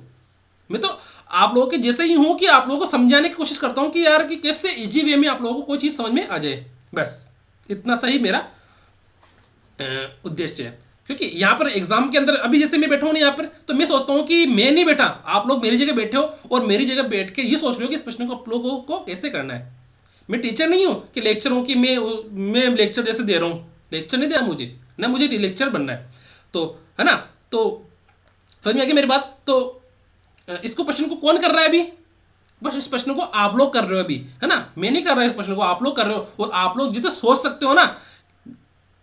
मैं तो आप लोगों के जैसे ही हूँ कि आप लोगों को समझाने की कोशिश करता हूँ कि यार कि कैसे इजी वे में आप लोगों को कोई चीज़ समझ में आ जाए, बस इतना सही मेरा उद्देश्य है। क्योंकि यहाँ पर एग्जाम के अंदर अभी जैसे मैं बैठा हूँ ना यहाँ पर, तो मैं सोचता हूँ कि मैं नहीं बैठा, आप लोग मेरी जगह बैठे हो और मेरी जगह बैठ के ये सोच रहे हो कि इस प्रश्न को आप लोगों को कैसे करना है। मैं टीचर नहीं हूँ कि लेक्चर हूँ कि मैं लेक्चर जैसे दे रहा हूँ, लेक्चर नहीं दिया मुझे ना, मुझे लेक्चर बनना है। तो है ना, तो समझ में आ गई मेरी बात। तो इसको प्रश्न को कौन कर रहा है अभी, बस इस प्रश्न को आप लोग कर रहे हो अभी, है ना, मैं नहीं कर रहा इस प्रश्न को, आप लोग कर रहे हो। और आप लोग जिसे सोच सकते हो ना,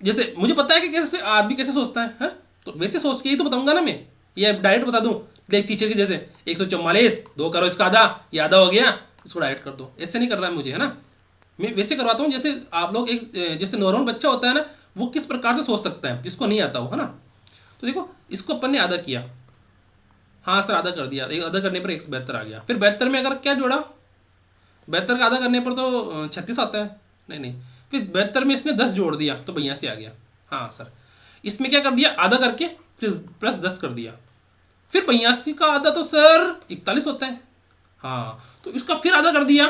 जैसे मुझे पता है कि कैसे आदमी कैसे सोचता है, तो वैसे सोच के ही तो बताऊंगा ना मैं, ये डायरेक्ट बता दूं देख टीचर की जैसे 144 2 करो इसका आधा, ये आधा हो गया, इसको डायरेक्ट कर दो, ऐसे नहीं कर रहा है मुझे, है ना। मैं वैसे करवाता हूँ जैसे आप लोग एक जैसे नॉर्मल बच्चा होता है ना, वो किस प्रकार से सोच सकता है जिसको नहीं आता हो, है ना। तो देखो इसको अपन ने आधा किया, हाँ सर आधा कर दिया, एक आधा करने पर 172 आ गया। फिर 72 में अगर क्या जोड़ा, 72 का आधा करने पर तो 36 आता है, नहीं नहीं, फिर 72 में इसने 10 जोड़ दिया तो 82 आ गया। हाँ सर, इसमें क्या कर दिया आधा करके फिर प्लस 10 कर दिया, फिर 82 का आधा तो सर 41 होता है। हाँ तो इसका फिर आधा कर दिया।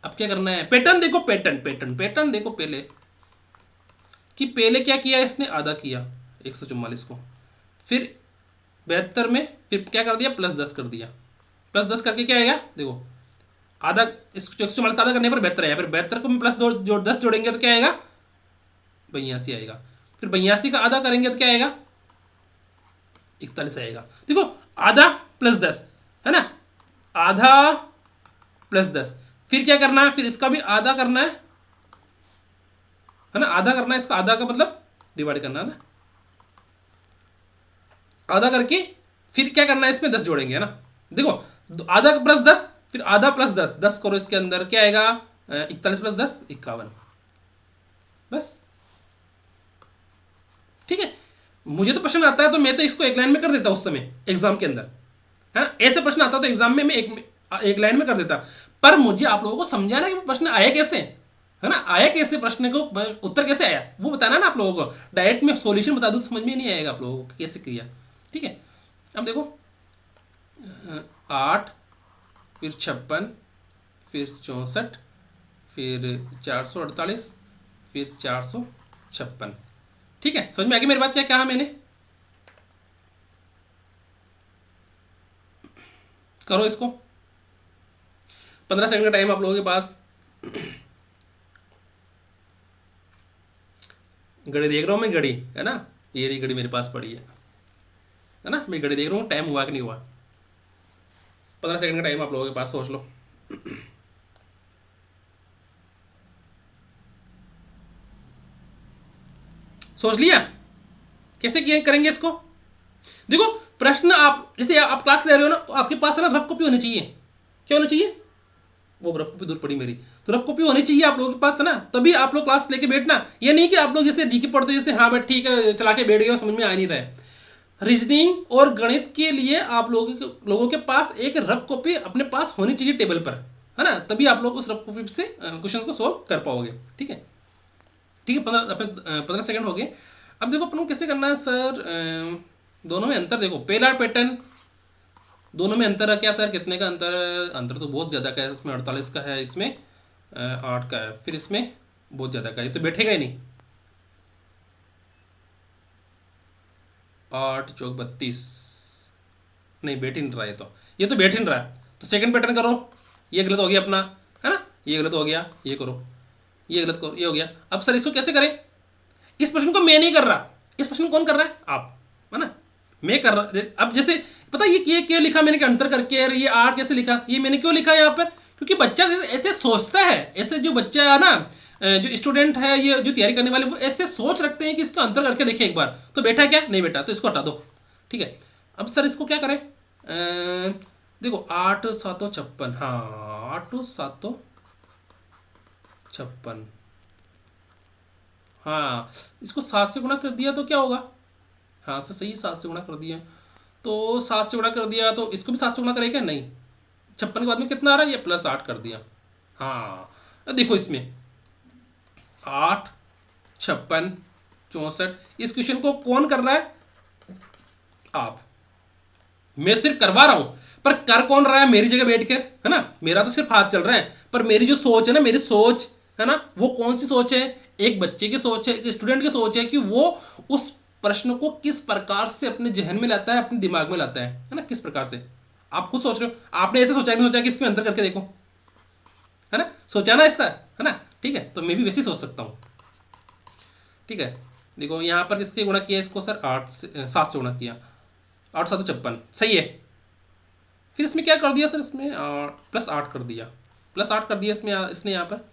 अब क्या करना है, पैटर्न देखो, पैटर्न देखो पहले कि पहले क्या किया इसने, आधा किया 144 को, फिर 72 में फिर क्या कर दिया प्लस 10 कर दिया, प्लस 10 करके क्या आएगा देखो, आधा इसको 144 का आधा करने पर 72 आया, फिर 72 को प्लस 10 जोड़ेंगे तो क्या आएगा 82 आएगा, फिर 82 का आधा करेंगे तो क्या आएगा 41 आएगा। देखो आधा प्लस 10 है ना, आधा प्लस 10, फिर क्या करना है, फिर इसका भी आधा करना है ना, आधा करना है इसका, आधा का मतलब डिवाइड करना है ना, आधा करके फिर क्या करना है, इसमें 10 जोड़ेंगे, है ना। देखो आधा प्लस 10, फिर आधा प्लस 10, 10 करो इसके अंदर, क्या आएगा 41 प्लस 10 51, बस। ठीक है, मुझे तो प्रश्न आता है तो मैं तो इसको एक लाइन में कर देता उस समय एग्जाम के अंदर, है ना। ऐसे प्रश्न आता तो एग्जाम में मैं एक लाइन में कर देता, पर मुझे आप लोगों को समझाना कि प्रश्न आया कैसे, है ना, आया कैसे, प्रश्न को उत्तर कैसे आया वो बताना ना आप लोगों को। डायरेक्ट में सॉल्यूशन बता दूं तो समझ में नहीं आएगा आप लोगों को कैसे किया। ठीक है, अब देखो 8, फिर 56, फिर 64, फिर 448, फिर 456। ठीक है, समझ में आ गई मेरी बात, क्या कहा मैंने। करो इसको, 15 सेकंड का टाइम आप लोगों के पास। घड़ी देख रहा हूँ मैं, घड़ी है ना, ये रही घड़ी मेरे पास पड़ी है ना, मैं घड़ी देख रहा हूँ टाइम हुआ कि नहीं हुआ। 15 सेकंड का टाइम आप लोगों के पास, सोच लो। सोच लिया कैसे किए करेंगे इसको। देखो प्रश्न आप जैसे आप क्लास ले रहे हो ना, तो आपके पास है ना रफ कॉपी होनी चाहिए। क्या होनी चाहिए, वो रफ कॉपी दूर पड़ी मेरी, तो रफ कॉपी होनी चाहिए आप लोगों के पास, है ना, तभी आप लोग क्लास लेके बैठना। ये नहीं कि आप लोग जैसे जीके पढ़ते हो जैसे हाँ भाई ठीक है चला के बैठ गए, समझ में आ नहीं रहा है। रीजनिंग और गणित के लिए आप लोगों के पास एक रफ कॉपी अपने पास होनी चाहिए टेबल पर, है ना, तभी आप लोग उस रफ कॉपी से क्वेश्चन को सोल्व कर पाओगे। ठीक है, ठीक है, 15 सेकंड हो गए। अब देखो अपन को कैसे करना है सर, दोनों में अंतर देखो, पहला पैटर्न दोनों में अंतर है क्या सर, कितने का अंतर है, अंतर तो बहुत ज़्यादा का है, इसमें 48 का है, इसमें 8 का है, फिर इसमें बहुत ज़्यादा का है, ये तो बैठेगा ही नहीं। 8 चौक 32, नहीं बैठ ही नहीं रहा, ये तो बैठ ही नहीं रहा है। तो सेकंड पैटर्न करो, ये गलत हो गया अपना, है ना, ये गलत हो गया, ये करो, ये गलत करो, ये हो गया। अब सर इसको कैसे करें, इस प्रश्न को मैं नहीं कर रहा, इस प्रश्न को कौन कर रहा है, आप, है ना, मैं कर रहा। अब जैसे पता ये क्या लिखा मैंने, अंतर करके, ये 8 कैसे लिखा, ये मैंने क्यों लिखा यहाँ पर, क्योंकि बच्चा ऐसे सोचता है, ऐसे जो बच्चा है ना, जो स्टूडेंट है, ये जो तैयारी करने वाले, वो ऐसे सोच रखते हैं कि इसका अंतर करके देखे एक बार, तो बेटा क्या नहीं बेटा, तो इसको हटा दो। ठीक है, अब सर इसको क्या करें, देखो 8 7 56, हाँ 8 7 56, हाँ इसको 7 से गुणा कर दिया तो क्या होगा, हाँ सर सही, 7 से गुणा कर दिया, तो 7 से गुणा कर दिया तो इसको भी 7 से गुणा करेगा क्या, नहीं, 56 के बाद में कितना आ रहा है, ये प्लस 8 कर दिया। हाँ अब देखो इसमें 8 56 64, इस क्वेश्चन को कौन कर रहा है, आप, मैं सिर्फ करवा रहा हूं, पर कर कौन रहा है मेरी जगह बैठ कर, है ना, मेरा तो सिर्फ हाथ चल रहा है, पर मेरी जो सोच है ना, मेरी सोच है ना, वो कौन सी सोच है, एक बच्चे की सोच है, एक स्टूडेंट की सोच है, कि वो उस प्रश्न को किस प्रकार से अपने जहन में लाता है, अपने दिमाग में लाता है ना, किस प्रकार से। आप खुद सोच रहे हो, आपने ऐसे सोचा नहीं सोचा कि इसमें अंतर करके देखो, है ना, सोचा ना इसका, है ना, ठीक है, तो मैं भी वैसे ही सोच सकता हूँ। ठीक है, देखो यहाँ पर किससे गुणा किया इसको सर, 7 से गुणा किया, 8 7 56, सही है। फिर इसमें क्या कर दिया सर, इसमें प्लस 8 कर दिया, प्लस 8 कर दिया इसमें, इसने यहाँ पर।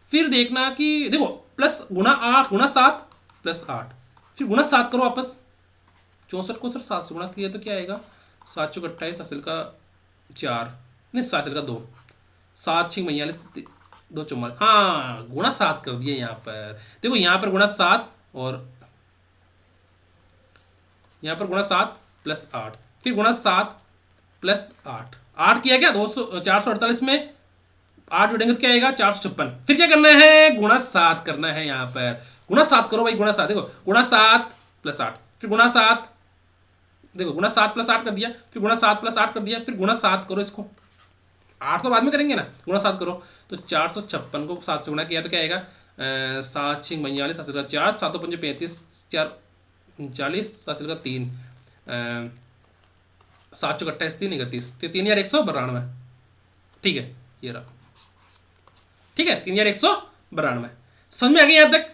फिर देखना कि देखो प्लस गुणा 8 गुणा 7 प्लस 8, फिर गुणा 7 करो वापस, 64 को सर 7 से गुणा किया तो क्या आएगा, 7 चौक 28, हासिल का 4, नहीं हासिल का 2, 7 6 42, 2 44, हाँ गुणा 7 कर दिया यहाँ पर। देखो यहाँ पर गुणा 7 और यहाँ पर गुणा 7 प्लस 8, फिर गुणा 7 प्लस 8, 8 किया क्या 448 में 8 जोड़ेंगे तो क्या आएगा 456, फिर क्या करना है गुणा 7 करना है, यहाँ पर गुणा 7 करो भाई, गुणा 7, देखो गुणा 7 प्लस 8, फिर गुणा 7, देखो गुणा 7 प्लस 8 कर दिया, फिर गुणा 7 प्लस 8 कर दिया, फिर गुणा 7 करो इसको, 8 तो बाद में करेंगे ना, गुणा 7 करो, तो 456 को 7 से गुणा किया तो क्या आएगा 7 6 42, हासिल का 4, 7 5 35, 4 40, हासिल का 3, 7 चौक 28, 3 31, 3 यार 192, ठीक है ये रहा, ठीक है 3 यार 192, समझ में आ गया यहाँ तक।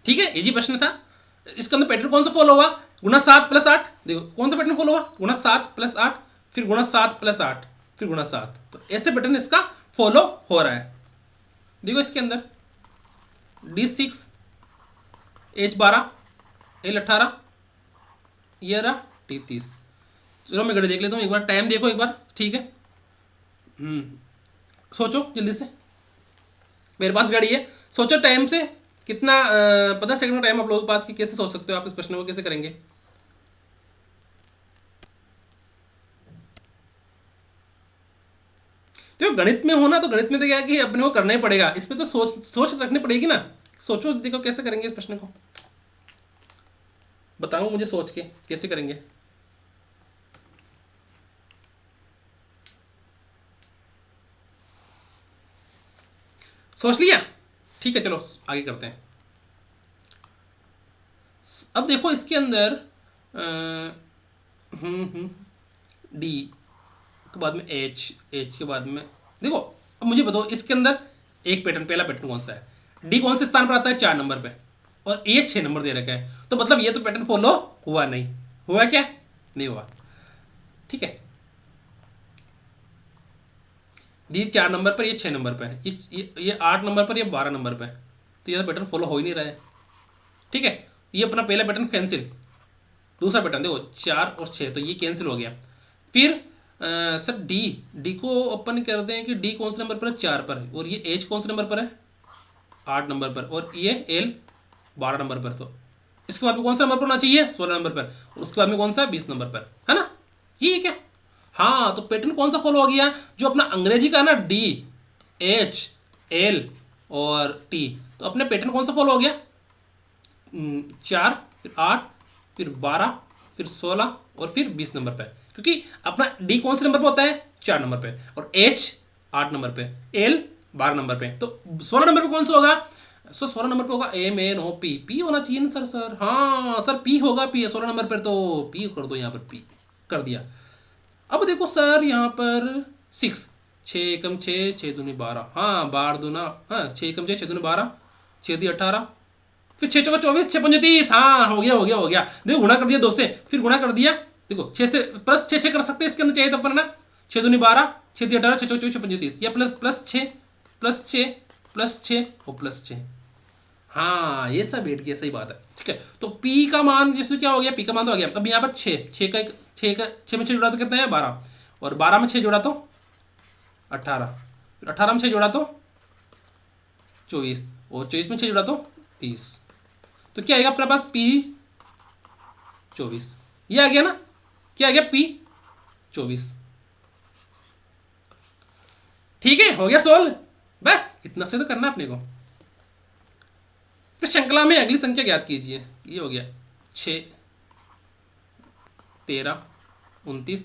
ठीक है, इजी प्रश्न था। इसके अंदर पैटर्न कौन सा फॉलो हुआ, गुणा 7 प्लस 8, देखो कौन सा पैटर्न फॉलो हुआ, गुणा 7 प्लस 8, फिर गुणा 7 प्लस 8, फिर गुणा 7, तो ऐसे पैटर्न इसका फॉलो हो रहा है। देखो इसके अंदर D6 H12 L18, ये रहा D30, चलो मैं घड़ी देख लेता हूँ एक बार, टाइम देखो एक बार, ठीक है। सोचो जल्दी से, मेरे पास घड़ी है, सोचो टाइम से कितना 15 सेकंड का टाइम आप लोगों के पास, कि कैसे सोच सकते हो आप इस प्रश्न को, कैसे करेंगे। तो गणित में होना, तो गणित में तो क्या है कि अपने को करना ही पड़ेगा, इसमें तो सोच सोच रखनी पड़ेगी ना। सोचो देखो कैसे करेंगे इस प्रश्न को, बताओ मुझे सोच के कैसे करेंगे। सोच लिया, ठीक है चलो आगे करते हैं। अब देखो इसके अंदर डी के बाद में एच, एच के बाद में देखो, अब मुझे बताओ इसके अंदर एक पैटर्न, पहला पैटर्न कौन सा है, डी कौन से स्थान पर आता है, 4 नंबर पे, और ए 6 नंबर दे रखा है, तो मतलब ये तो पैटर्न फॉलो हुआ नहीं, हुआ क्या, नहीं हुआ, ठीक है। डी 4 नंबर पर, ये 6 नंबर पे है, ये 8 नंबर पर, ये 12 नंबर पे, तो ये पैटर्न फॉलो हो ही नहीं रहा है, ठीक है। ये अपना पहला पैटर्न कैंसिल, दूसरा पैटर्न देखो 4 और 6, तो ये कैंसिल हो गया। फिर सर डी, डी को अपन करते हैं कि डी कौन से नंबर पर है, 4 पर, और ये एच कौन से नंबर पर है, 8 नंबर पर, और ये एल 12 नंबर पर, तो इसके बाद में कौन सा नंबर पर होना चाहिए, 16 नंबर पर, और उसके बाद में कौन सा, 20 नंबर पर, है ना, ये क्या। हाँ तो पैटर्न कौन सा फॉलो हो गया, जो अपना अंग्रेजी का ना, डी एच एल और टी, तो अपने पैटर्न कौन सा फॉलो हो गया, 4 फिर 8 फिर 12 फिर 16 और फिर 20 नंबर पे, क्योंकि अपना डी कौन से नंबर पे होता है, 4 नंबर पे, और एच 8 नंबर पे, एल 12 नंबर पे, तो 16 नंबर पे कौन सा होगा, सर 16 नंबर पे होगा M N O P, P होना चाहिए ना सर हाँ सर पी होगा, पी 16 नंबर पर, तो पी कर दो यहाँ पर, पी कर दिया। अब देखो सर यहाँ पर 6, 6 एकम 6, 6 दूनी 12, हाँ 12 दूना, हाँ 6 एकम 6, 6 दूनी 12, 6 × 18, फिर 6 × 4 = 24, 6 × 5 = 30, हाँ हो गया हो गया हो गया, देखो गुणा कर दिया 2 से, फिर गुणा कर दिया, देखो 6 से प्लस 6 कर सकते हैं इसके अंदर, चाहिए तो अपन ना 6 दूनी 12, 6 × 18, 6 × 24, 6 × 35, या प्लस 6 प्लस 6 प्लस 6 और प्लस 6, हाँ ये सब बैठ गया, सही बात है, ठीक है। तो P का मान जैसे क्या हो गया, P का मान तो आ गया। अब यहाँ पर 6 में 6 जोड़ा तो कितना है, 12, और 12 में 6 जोड़ा तो 18, फिर 18 में 6 जोड़ा तो 24, और 24 में 6 जोड़ा तो 30, तो क्या आएगा अपने पास, P 24, ये आ गया ना, क्या आ गया, P 24, ठीक है, हो गया सोल्व, बस इतना से तो करना अपने को। फिर श्रृंखला में अगली संख्या ज्ञात कीजिए, ये हो गया 6, 13, 29,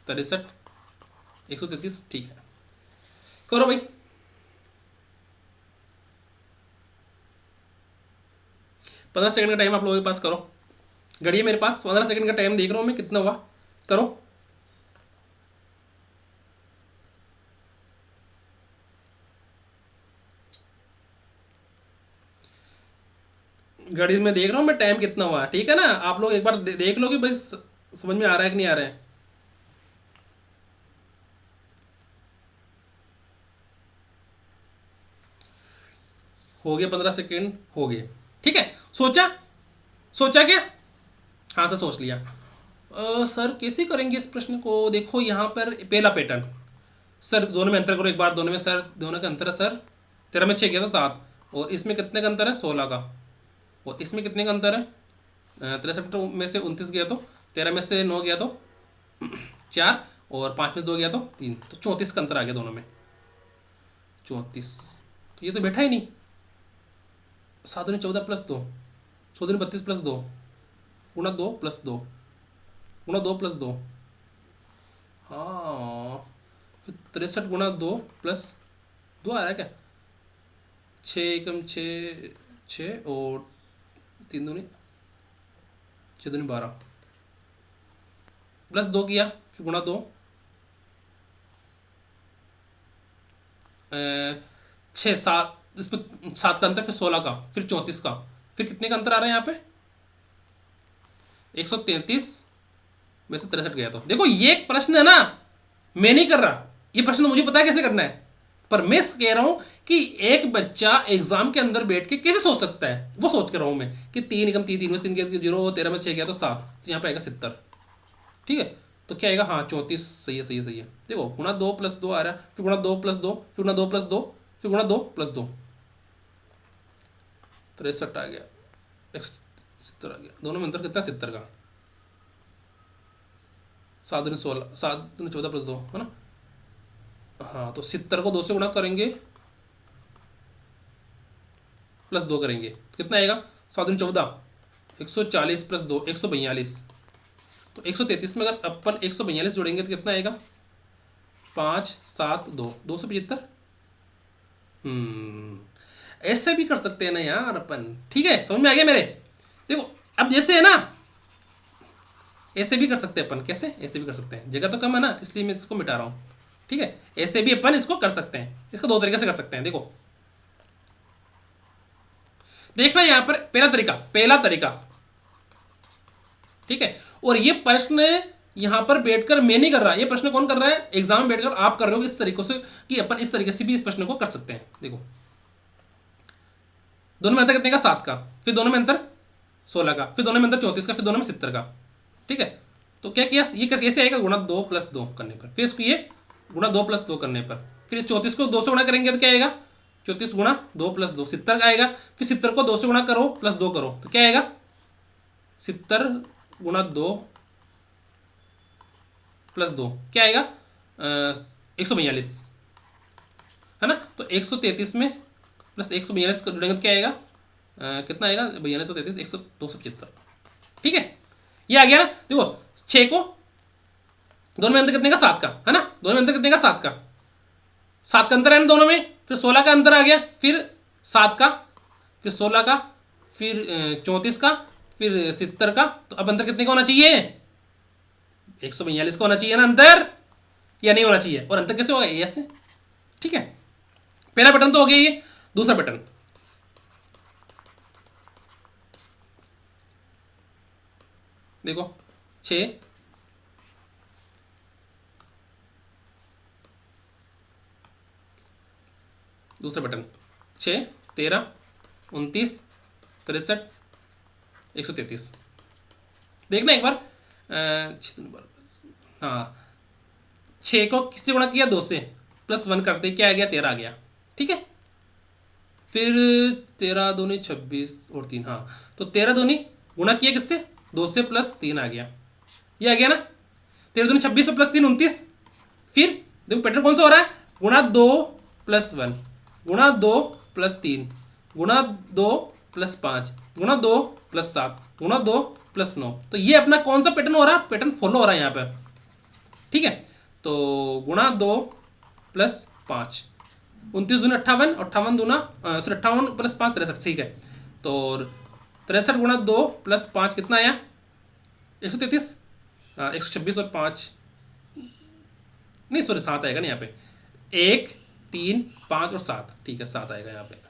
63, 133, ठीक है, करो भाई। 15 सेकंड का टाइम आप लोगों के पास, करो, घड़ी है मेरे पास, 15 सेकंड का टाइम देख रहा हूं मैं, कितना हुआ, करो। घड़ी में देख रहा हूँ मैं टाइम कितना हुआ, ठीक है ना, आप लोग एक बार देख लो कि भाई समझ में आ रहा है कि नहीं आ रहा है। हो गया 15 सेकंड, हो गए, ठीक है। सोचा, सोचा क्या, हाँ सर सोच लिया। सर कैसे करेंगे इस प्रश्न को, देखो यहाँ पर पहला पैटर्न, सर दोनों में अंतर करो एक बार, दोनों में सर, दोनों का अंतर है सर, 13 में 6 गया तो 7, और इसमें कितने का अंतर है, 16 का, और इसमें कितने का अंतर है, 63 में से 29 गया तो, 13 में से 9 गया तो 4, और 5 में से 2 गया तो 3, तो 34 का अंतर आ गया दोनों में, 34, तो ये तो बैठा ही नहीं, 7 दूनी 14 प्लस 2, 14 दूनी 32 प्लस 2, गुणा 2 प्लस 2, गुणा 2 प्लस 2, हाँ फिर 63 गुणा 2 प्लस 2 आ रहा है क्या, 6 एकम 6, 6 और 3 दूनी 6 दूनी 12, प्लस 2 किया, फिर गुणा 2, 6 7, इसमें 7 का अंतर, फिर 16 का, फिर 34 का, फिर कितने का अंतर आ रहा है यहाँ पे, 133 में से 63 गया, तो देखो ये एक प्रश्न है ना, मैं नहीं कर रहा, ये प्रश्न मुझे पता है कैसे करना है, पर मैं कह रहा हूं कि एक बच्चा एग्जाम के अंदर बैठ के कैसे सोच सकता है, वो सोच कर रहा हूं मैं, कि 3 एकम 3, 3 में 3 गया 0, 13 में 6 गया तो 7, तो यहाँ पे आएगा 70, ठीक है। तो क्या आएगा, हाँ 34, सही है सही है सही है। देखो गुणा 2 + 2 आ रहा है, फिर गुणा 2 + 2, फिर गुणा 2 + 2, फिर गुणा 2 + 2, 63 आ गया, 170 आ गया। दोनों में अंतर कितना, 70 का। 7 दूनी 16, 7 दूनी 14 + 2 है ना। हाँ तो 70 को 2 से गुणा करेंगे प्लस 2 करेंगे तो कितना आएगा, 7 दूनी 14, 140 + 2 142। तो 133 में अगर अपन 142 जोड़ेंगे तो कितना आएगा, 5 7 2 275। ऐसे भी कर सकते हैं ना यार अपन, ठीक है समझ में आ गया मेरे। देखो अब जैसे है ना, ऐसे भी कर सकते हैं अपन, कैसे ऐसे भी कर सकते हैं, जगह तो कम है ना इसलिए मैं इसको मिटा रहा हूँ, ठीक है। ऐसे भी अपन इसको कर सकते हैं, इसको दो तरीके से कर सकते हैं। देखो देखना यहाँ पर पहला तरीका, ठीक है। और ये प्रश्न यहां पर बैठकर मैं नहीं कर रहा, ये प्रश्न कौन कर रहा है, एग्जाम में बैठकर आप कर रहे हो इस तरीके से, कि अपन इस तरीके से भी इस प्रश्न को कर सकते हैं। देखो दोनों में अंतर कितने का, 7 का, फिर दोनों में अंतर 16 का, फिर दोनों में अंतर 34 का, फिर दोनों में 70 का, ठीक है। तो क्या किया, ये कैसे आएगा, गुणा 2 + 2 करने पर, फिर इसको ये गुणा 2 + 2 करने पर, फिर इस 34 को 2 से गुणा करेंगे तो क्या आएगा, 34 गुणा 2 + 2 70 का आएगा। फिर 70 को 2 से गुणा करो + 2 करो तो क्या आएगा, 70 गुणा 2 + 2 क्या आएगा, 142 है ना। तो 133 में प्लस 142 को जोड़ेंगे तो क्या आएगा, कितना आएगा, 42 133 275, ठीक है। ये आ गया ना। देखो 6 को, दोनों में अंतर कितने का, 7 का है ना, दोनों में अंतर कितने का, 7 का, 7 का अंतर है ना दोनों में, फिर 16 का अंतर आ गया, फिर 7 का, फिर 16 का, फिर 34 का, फिर 70 का। तो अब अंतर कितने का होना चाहिए, 142 का होना चाहिए ना अंतर, या नहीं होना चाहिए। और अंतर कैसे होगा, ऐसे, ठीक है। पहला पैटर्न तो हो गया ये। दूसरा पैटर्न, देखो 6 दूसरा पैटर्न 6 13 29 63 133। देखना एक बार, हाँ 6 को किससे गुणा किया, 2 से, +1 करते क्या आ गया, 13 आ गया, ठीक है। फिर 13 दूनी 26 और 3, हाँ तो 13 दूनी गुणा किया किससे, 2 से, +3 आ गया, ये आ गया ना। 13 दूनी 26 और +3 29। फिर देखो पैटर्न कौन सा हो रहा है, गुणा 2 + 1, गुणा 2 + 3, गुणा 2 + 5, गुणा 2 + 7, गुणा 2 + 9। तो ये अपना कौन सा पैटर्न हो रहा है, पैटर्न फॉलो हो रहा है यहाँ पे, ठीक है। तो गुणा 2 + 5, 29 दूना 58, 58 दूना 58 + 5 63, ठीक है। तो 63 गुणा 2 + 5 कितना आया, 133, 126 और 5, नहीं सॉरी 7 आएगा ना यहाँ पे, 1 3 5 और 7, ठीक है 7 आएगा यहाँ पे,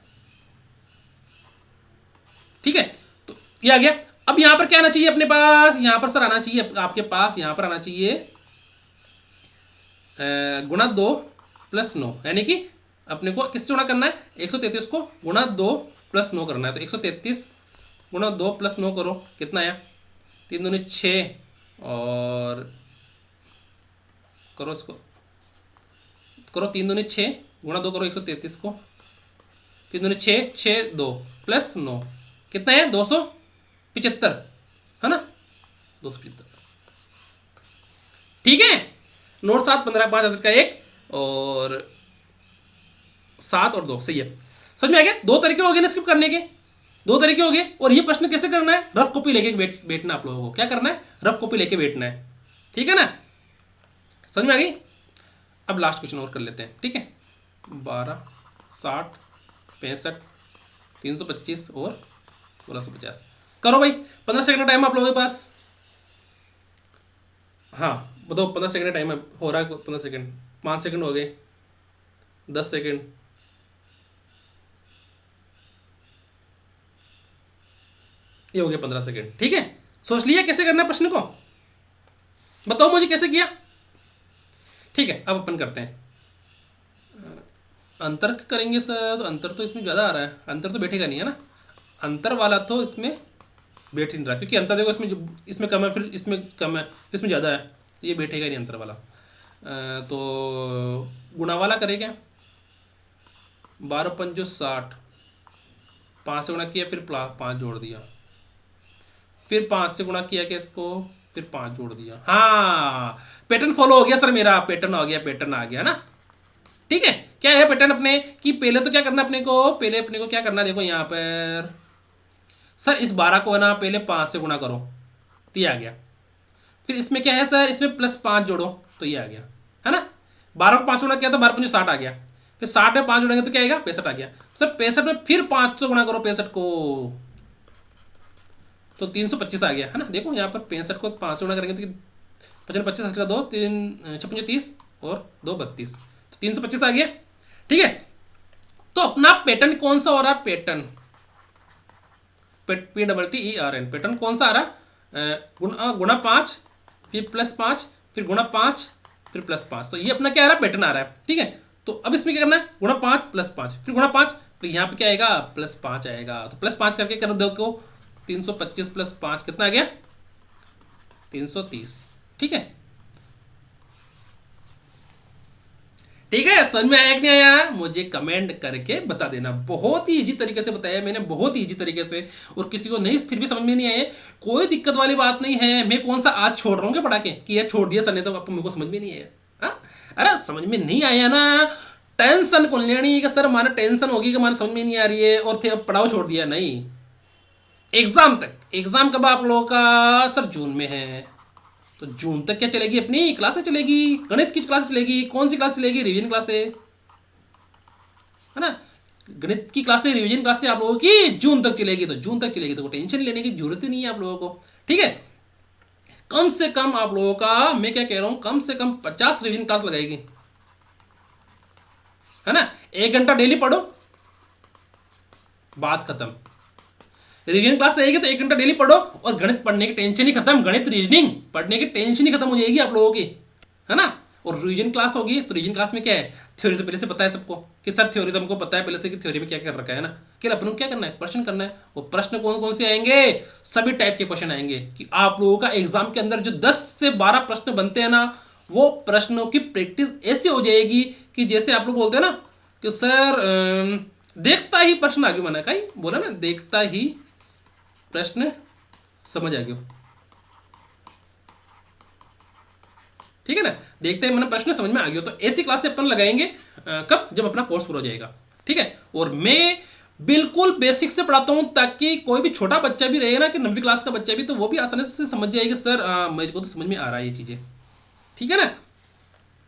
ठीक है। तो ये आ गया। अब यहाँ पर क्या आना चाहिए अपने पास, यहाँ पर सर आना चाहिए आपके पास, यहाँ पर आना चाहिए गुणा 2 + 9, यानी कि अपने को किससे गुणा करना है, 133 को गुणा 2 + 9 करना है। तो 133 गुणा 2 + 9 करो कितना आया, 3 दूनी 6 और करो इसको, करो 3 दूनी 6 गुणा 2 करो 133 को, 3 दूनी 6 6 2 + 9 कितना है, 275 है ना, 275, ठीक है। नोट 7 15 5 का 1 और 7 और 2, सही है। समझ में आ गया, दो तरीके हो गए ना स्किप करने के, दो तरीके हो गए। और ये प्रश्न कैसे करना है, रफ कॉपी लेके बैठना आप लोगों को, क्या करना है, रफ कॉपी लेके बैठना है, ठीक है ना, समझ में आ गई। अब लास्ट क्वेश्चन और कर लेते हैं, ठीक है। 12 60 65 325 और 1650 करो भाई। 15 सेकंड का टाइम आप लोगों के पास, हाँ बताओ 15 सेकंड का टाइम हो रहा है, 15 सेकंड, 5 सेकंड हो गए, 10 सेकंड, ये हो गया 15 सेकंड, ठीक है। सोच लिया कैसे करना है प्रश्न को, बताओ मुझे कैसे किया, ठीक है। अब अपन करते हैं अंतर करेंगे सर, तो अंतर तो इसमें ज़्यादा आ रहा है, अंतर तो बैठेगा नहीं है ना, अंतर वाला तो इसमें बैठ ही नहीं रहा, क्योंकि अंतर देखो इसमें कम है, फिर इसमें कम है, फिर इसमें ज़्यादा है, ये बैठेगा नहीं अंतर वाला। तो गुणा वाला करे क्या, 12×5 = 60, 5 से गुणा किया फिर 5 जोड़ दिया, फिर 5 से गुणा किया क्या इसको, फिर 5 जोड़ दिया। हाँ पैटर्न फॉलो हो गया सर, मेरा पैटर्न आ गया, पैटर्न आ गया ना। ठीक है, क्या है पैटर्न अपने कि पहले तो क्या करना अपने को, पहले अपने को क्या करना, देखो यहाँ पर सर इस 12 को है ना पहले 5 से गुणा करो तो ये आ गया, फिर इसमें क्या है सर, इसमें +5 जोड़ो तो ये आ गया, है ना। 12 को 5 से गुणा किया तो 12×5 = 60 आ गया, फिर 60 में 5 जोड़ेंगे तो क्या आएगा, 65 आ गया। सर 65 में फिर 5 से गुणा करो 65 को तो 325 आ गया, है ना। देखो यहाँ पर 65 को 5 से गुणा करेंगे तो 55 25 60 का 2 3 56 30 और 2 32, तो 325 आ गया। ठीक है, तो अपना पैटर्न कौन सा हो रहा है, पैटर्न PTTERN पैटर्न कौन सा आ रहा, गुणा 5 फिर +5 फिर गुणा 5 फिर +5, तो ये अपना क्या आ रहा है, पैटर्न आ रहा है। ठीक है, तो अब इसमें क्या करना है, गुणा 5 +5 फिर गुणा 5, तो यहाँ पे क्या आएगा, +5 आएगा, तो +5 करके कर दो, 325 + 5 कितना आ गया, 330। ठीक है, ठीक है, समझ में आया कि नहीं आया, मुझे कमेंट करके बता देना। बहुत ही इजी तरीके से बताया मैंने, बहुत ही इजी तरीके से, और किसी को नहीं फिर भी समझ में नहीं आए कोई दिक्कत वाली बात नहीं है। मैं कौन सा आज छोड़ रहा हूँ क्या पढ़ा के कि ये छोड़ दिया सर ने तो आपको मेरे को समझ में नहीं आया। हाँ? अरे समझ में नहीं आया ना, टेंशन कौन लेनी कि सर हमारा टेंशन होगी कि हमारा समझ में नहीं आ रही है और थे पढ़ाओ छोड़ दिया, नहीं। एग्जाम तक, एग्जाम कब आप लोगों का, सर जून में है, तो जून तक क्या चलेगी, अपनी क्लासें चलेगी, गणित की क्लास चलेगी। कौन सी क्लास चलेगी, रिवीजन क्लासें, है ना। गणित की क्लासें, रिवीजन क्लासें आप लोगों की जून तक चलेगी, तो जून तक चलेगी तो टेंशन लेने की जरूरत ही नहीं है आप लोगों को। ठीक है, कम से कम आप लोगों का, मैं क्या कह रहा हूं, कम से कम 50 रिवीजन क्लास लगाएगी, है ना। 1 घंटा डेली पढ़ो, बात खत्म। रिवीजन क्लास रहेगी तो 1 घंटा डेली पढ़ो और गणित पढ़ने की टेंशन ही खत्म, गणित रीजनिंग पढ़ने की टेंशन ही खत्म हो जाएगी आप लोगों की, है ना। और रिवीजन क्लास होगी तो रिवीजन क्लास में क्या है, थ्योरी तो पहले से पता है सबको कि सर थ्योरी तो हमको पता है पहले से कि थ्योरी में क्या कर रखा है ना, कि अपन को क्या करना है, प्रश्न करना है। वो प्रश्न कौन कौन से आएंगे, सभी टाइप के क्वेश्चन आएंगे कि आप लोगों का एग्जाम के अंदर जो 10 से 12 प्रश्न बनते हैं ना, वो प्रश्नों की प्रैक्टिस ऐसी हो जाएगी कि जैसे आप लोग बोलते हैं ना कि सर देखता ही प्रश्न आगे बना, कहीं बोला ना, देखता ही प्रश्न समझ आ गया। ठीक है ना, देखते हैं मैंने प्रश्न समझ में आ गया। तो ऐसी क्लास से अपन लगाएंगे कब, जब अपना कोर्स पूरा हो जाएगा। ठीक है, और मैं बिल्कुल बेसिक से पढ़ाता हूं ताकि कोई भी छोटा बच्चा भी रहेगा ना, कि 9वीं क्लास का बच्चा भी, तो वो भी आसानी से समझ जाएगा, सर मुझे को तो समझ में आ रहा है ये चीजें। ठीक है ना,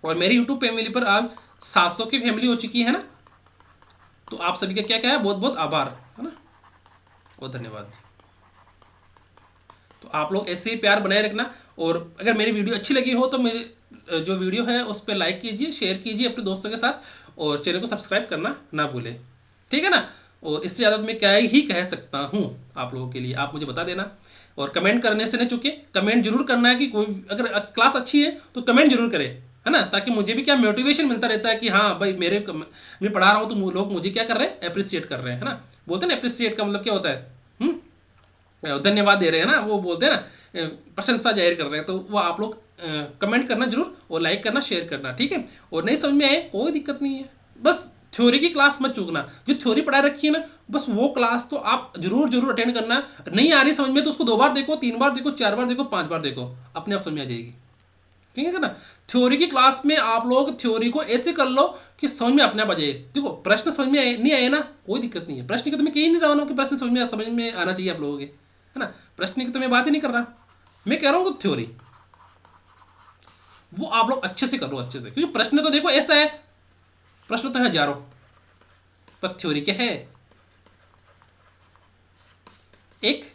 और मेरी यूट्यूब फैमिली पर आज 700 की फैमिली हो चुकी है ना, तो आप सभी का क्या क्या है, बहुत बहुत आभार, है ना, और धन्यवाद। तो आप लोग ऐसे ही प्यार बनाए रखना, और अगर मेरी वीडियो अच्छी लगी हो तो मुझे जो वीडियो है उस पर लाइक कीजिए, शेयर कीजिए अपने दोस्तों के साथ, और चैनल को सब्सक्राइब करना ना भूलें। ठीक है ना, और इससे ज़्यादा तो मैं क्या ही कह सकता हूँ आप लोगों के लिए, आप मुझे बता देना। और कमेंट करने से नहीं चुके, कमेंट जरूर करना है कि कोई अगर क्लास अच्छी है तो कमेंट जरूर करें, है ना, ताकि मुझे भी क्या मोटिवेशन मिलता रहता है कि हाँ भाई मैं पढ़ा रहा हूँ तो लोग मुझे क्या कर रहे हैं, अप्रिसिएट कर रहे हैं, है ना। बोलते हैं ना अप्रिसिएट का मतलब क्या होता है, धन्यवाद दे रहे हैं ना, वो बोलते हैं ना प्रशंसा जाहिर कर रहे हैं। तो वो आप लोग कमेंट करना जरूर, और लाइक करना, शेयर करना। ठीक है, और नहीं समझ में आए कोई दिक्कत नहीं है, बस थ्योरी की क्लास मत चूकना, जो थ्योरी पढ़ा रखी है ना, बस वो क्लास तो आप जरूर जरूर अटेंड करना। नहीं आ रही समझ में तो उसको 2 बार देखो, 3 बार देखो, 4 बार देखो, 5 बार देखो, अपने आप समझ में आ जाएगी। ठीक है ना, थ्योरी की क्लास में आप लोग थ्योरी को ऐसे कर लो कि समझ में अपने आप आ जाए। देखो प्रश्न समझ में नहीं आए ना, कोई दिक्कत नहीं है, प्रश्न की तो मैं कह ही नहीं रहा हूँ कि प्रश्न समझ में आना चाहिए आप लोगों के, है ना। प्रश्न की तो मैं बात ही नहीं कर रहा, मैं कह रहा हूँ थ्योरी वो आप लोग अच्छे से कर लो, अच्छे से, क्योंकि प्रश्न तो देखो ऐसा है, प्रश्न तो है हजारों, पर थ्योरी क्या है, एक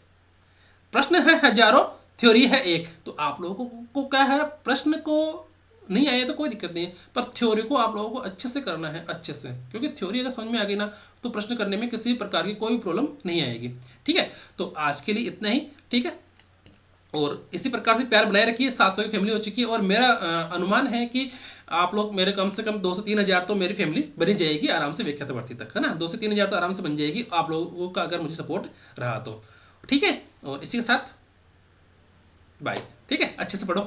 प्रश्न है हजारों, थ्योरी है एक। तो आप लोगों को क्या है, प्रश्न को नहीं आए तो कोई दिक्कत नहीं है, पर थ्योरी को आप लोगों को अच्छे से करना है, अच्छे से, क्योंकि थ्योरी अगर समझ में आ गई ना तो प्रश्न करने में किसी प्रकार की कोई प्रॉब्लम नहीं आएगी। ठीक है, तो आज के लिए इतना ही। ठीक है, और इसी प्रकार से प्यार बनाए रखिए। 700 की फैमिली हो चुकी है, और मेरा अनुमान है कि आप लोग मेरे कम से कम 2 से 3 हज़ार तो मेरी फैमिली बनी जाएगी आराम से, व्याख्याता भर्ती तक, है ना। 2 से 3 हज़ार तो आराम से बन जाएगी आप लोगों का अगर मुझे सपोर्ट रहा तो। ठीक है, और इसी के साथ बाय। ठीक है, अच्छे से पढ़ो।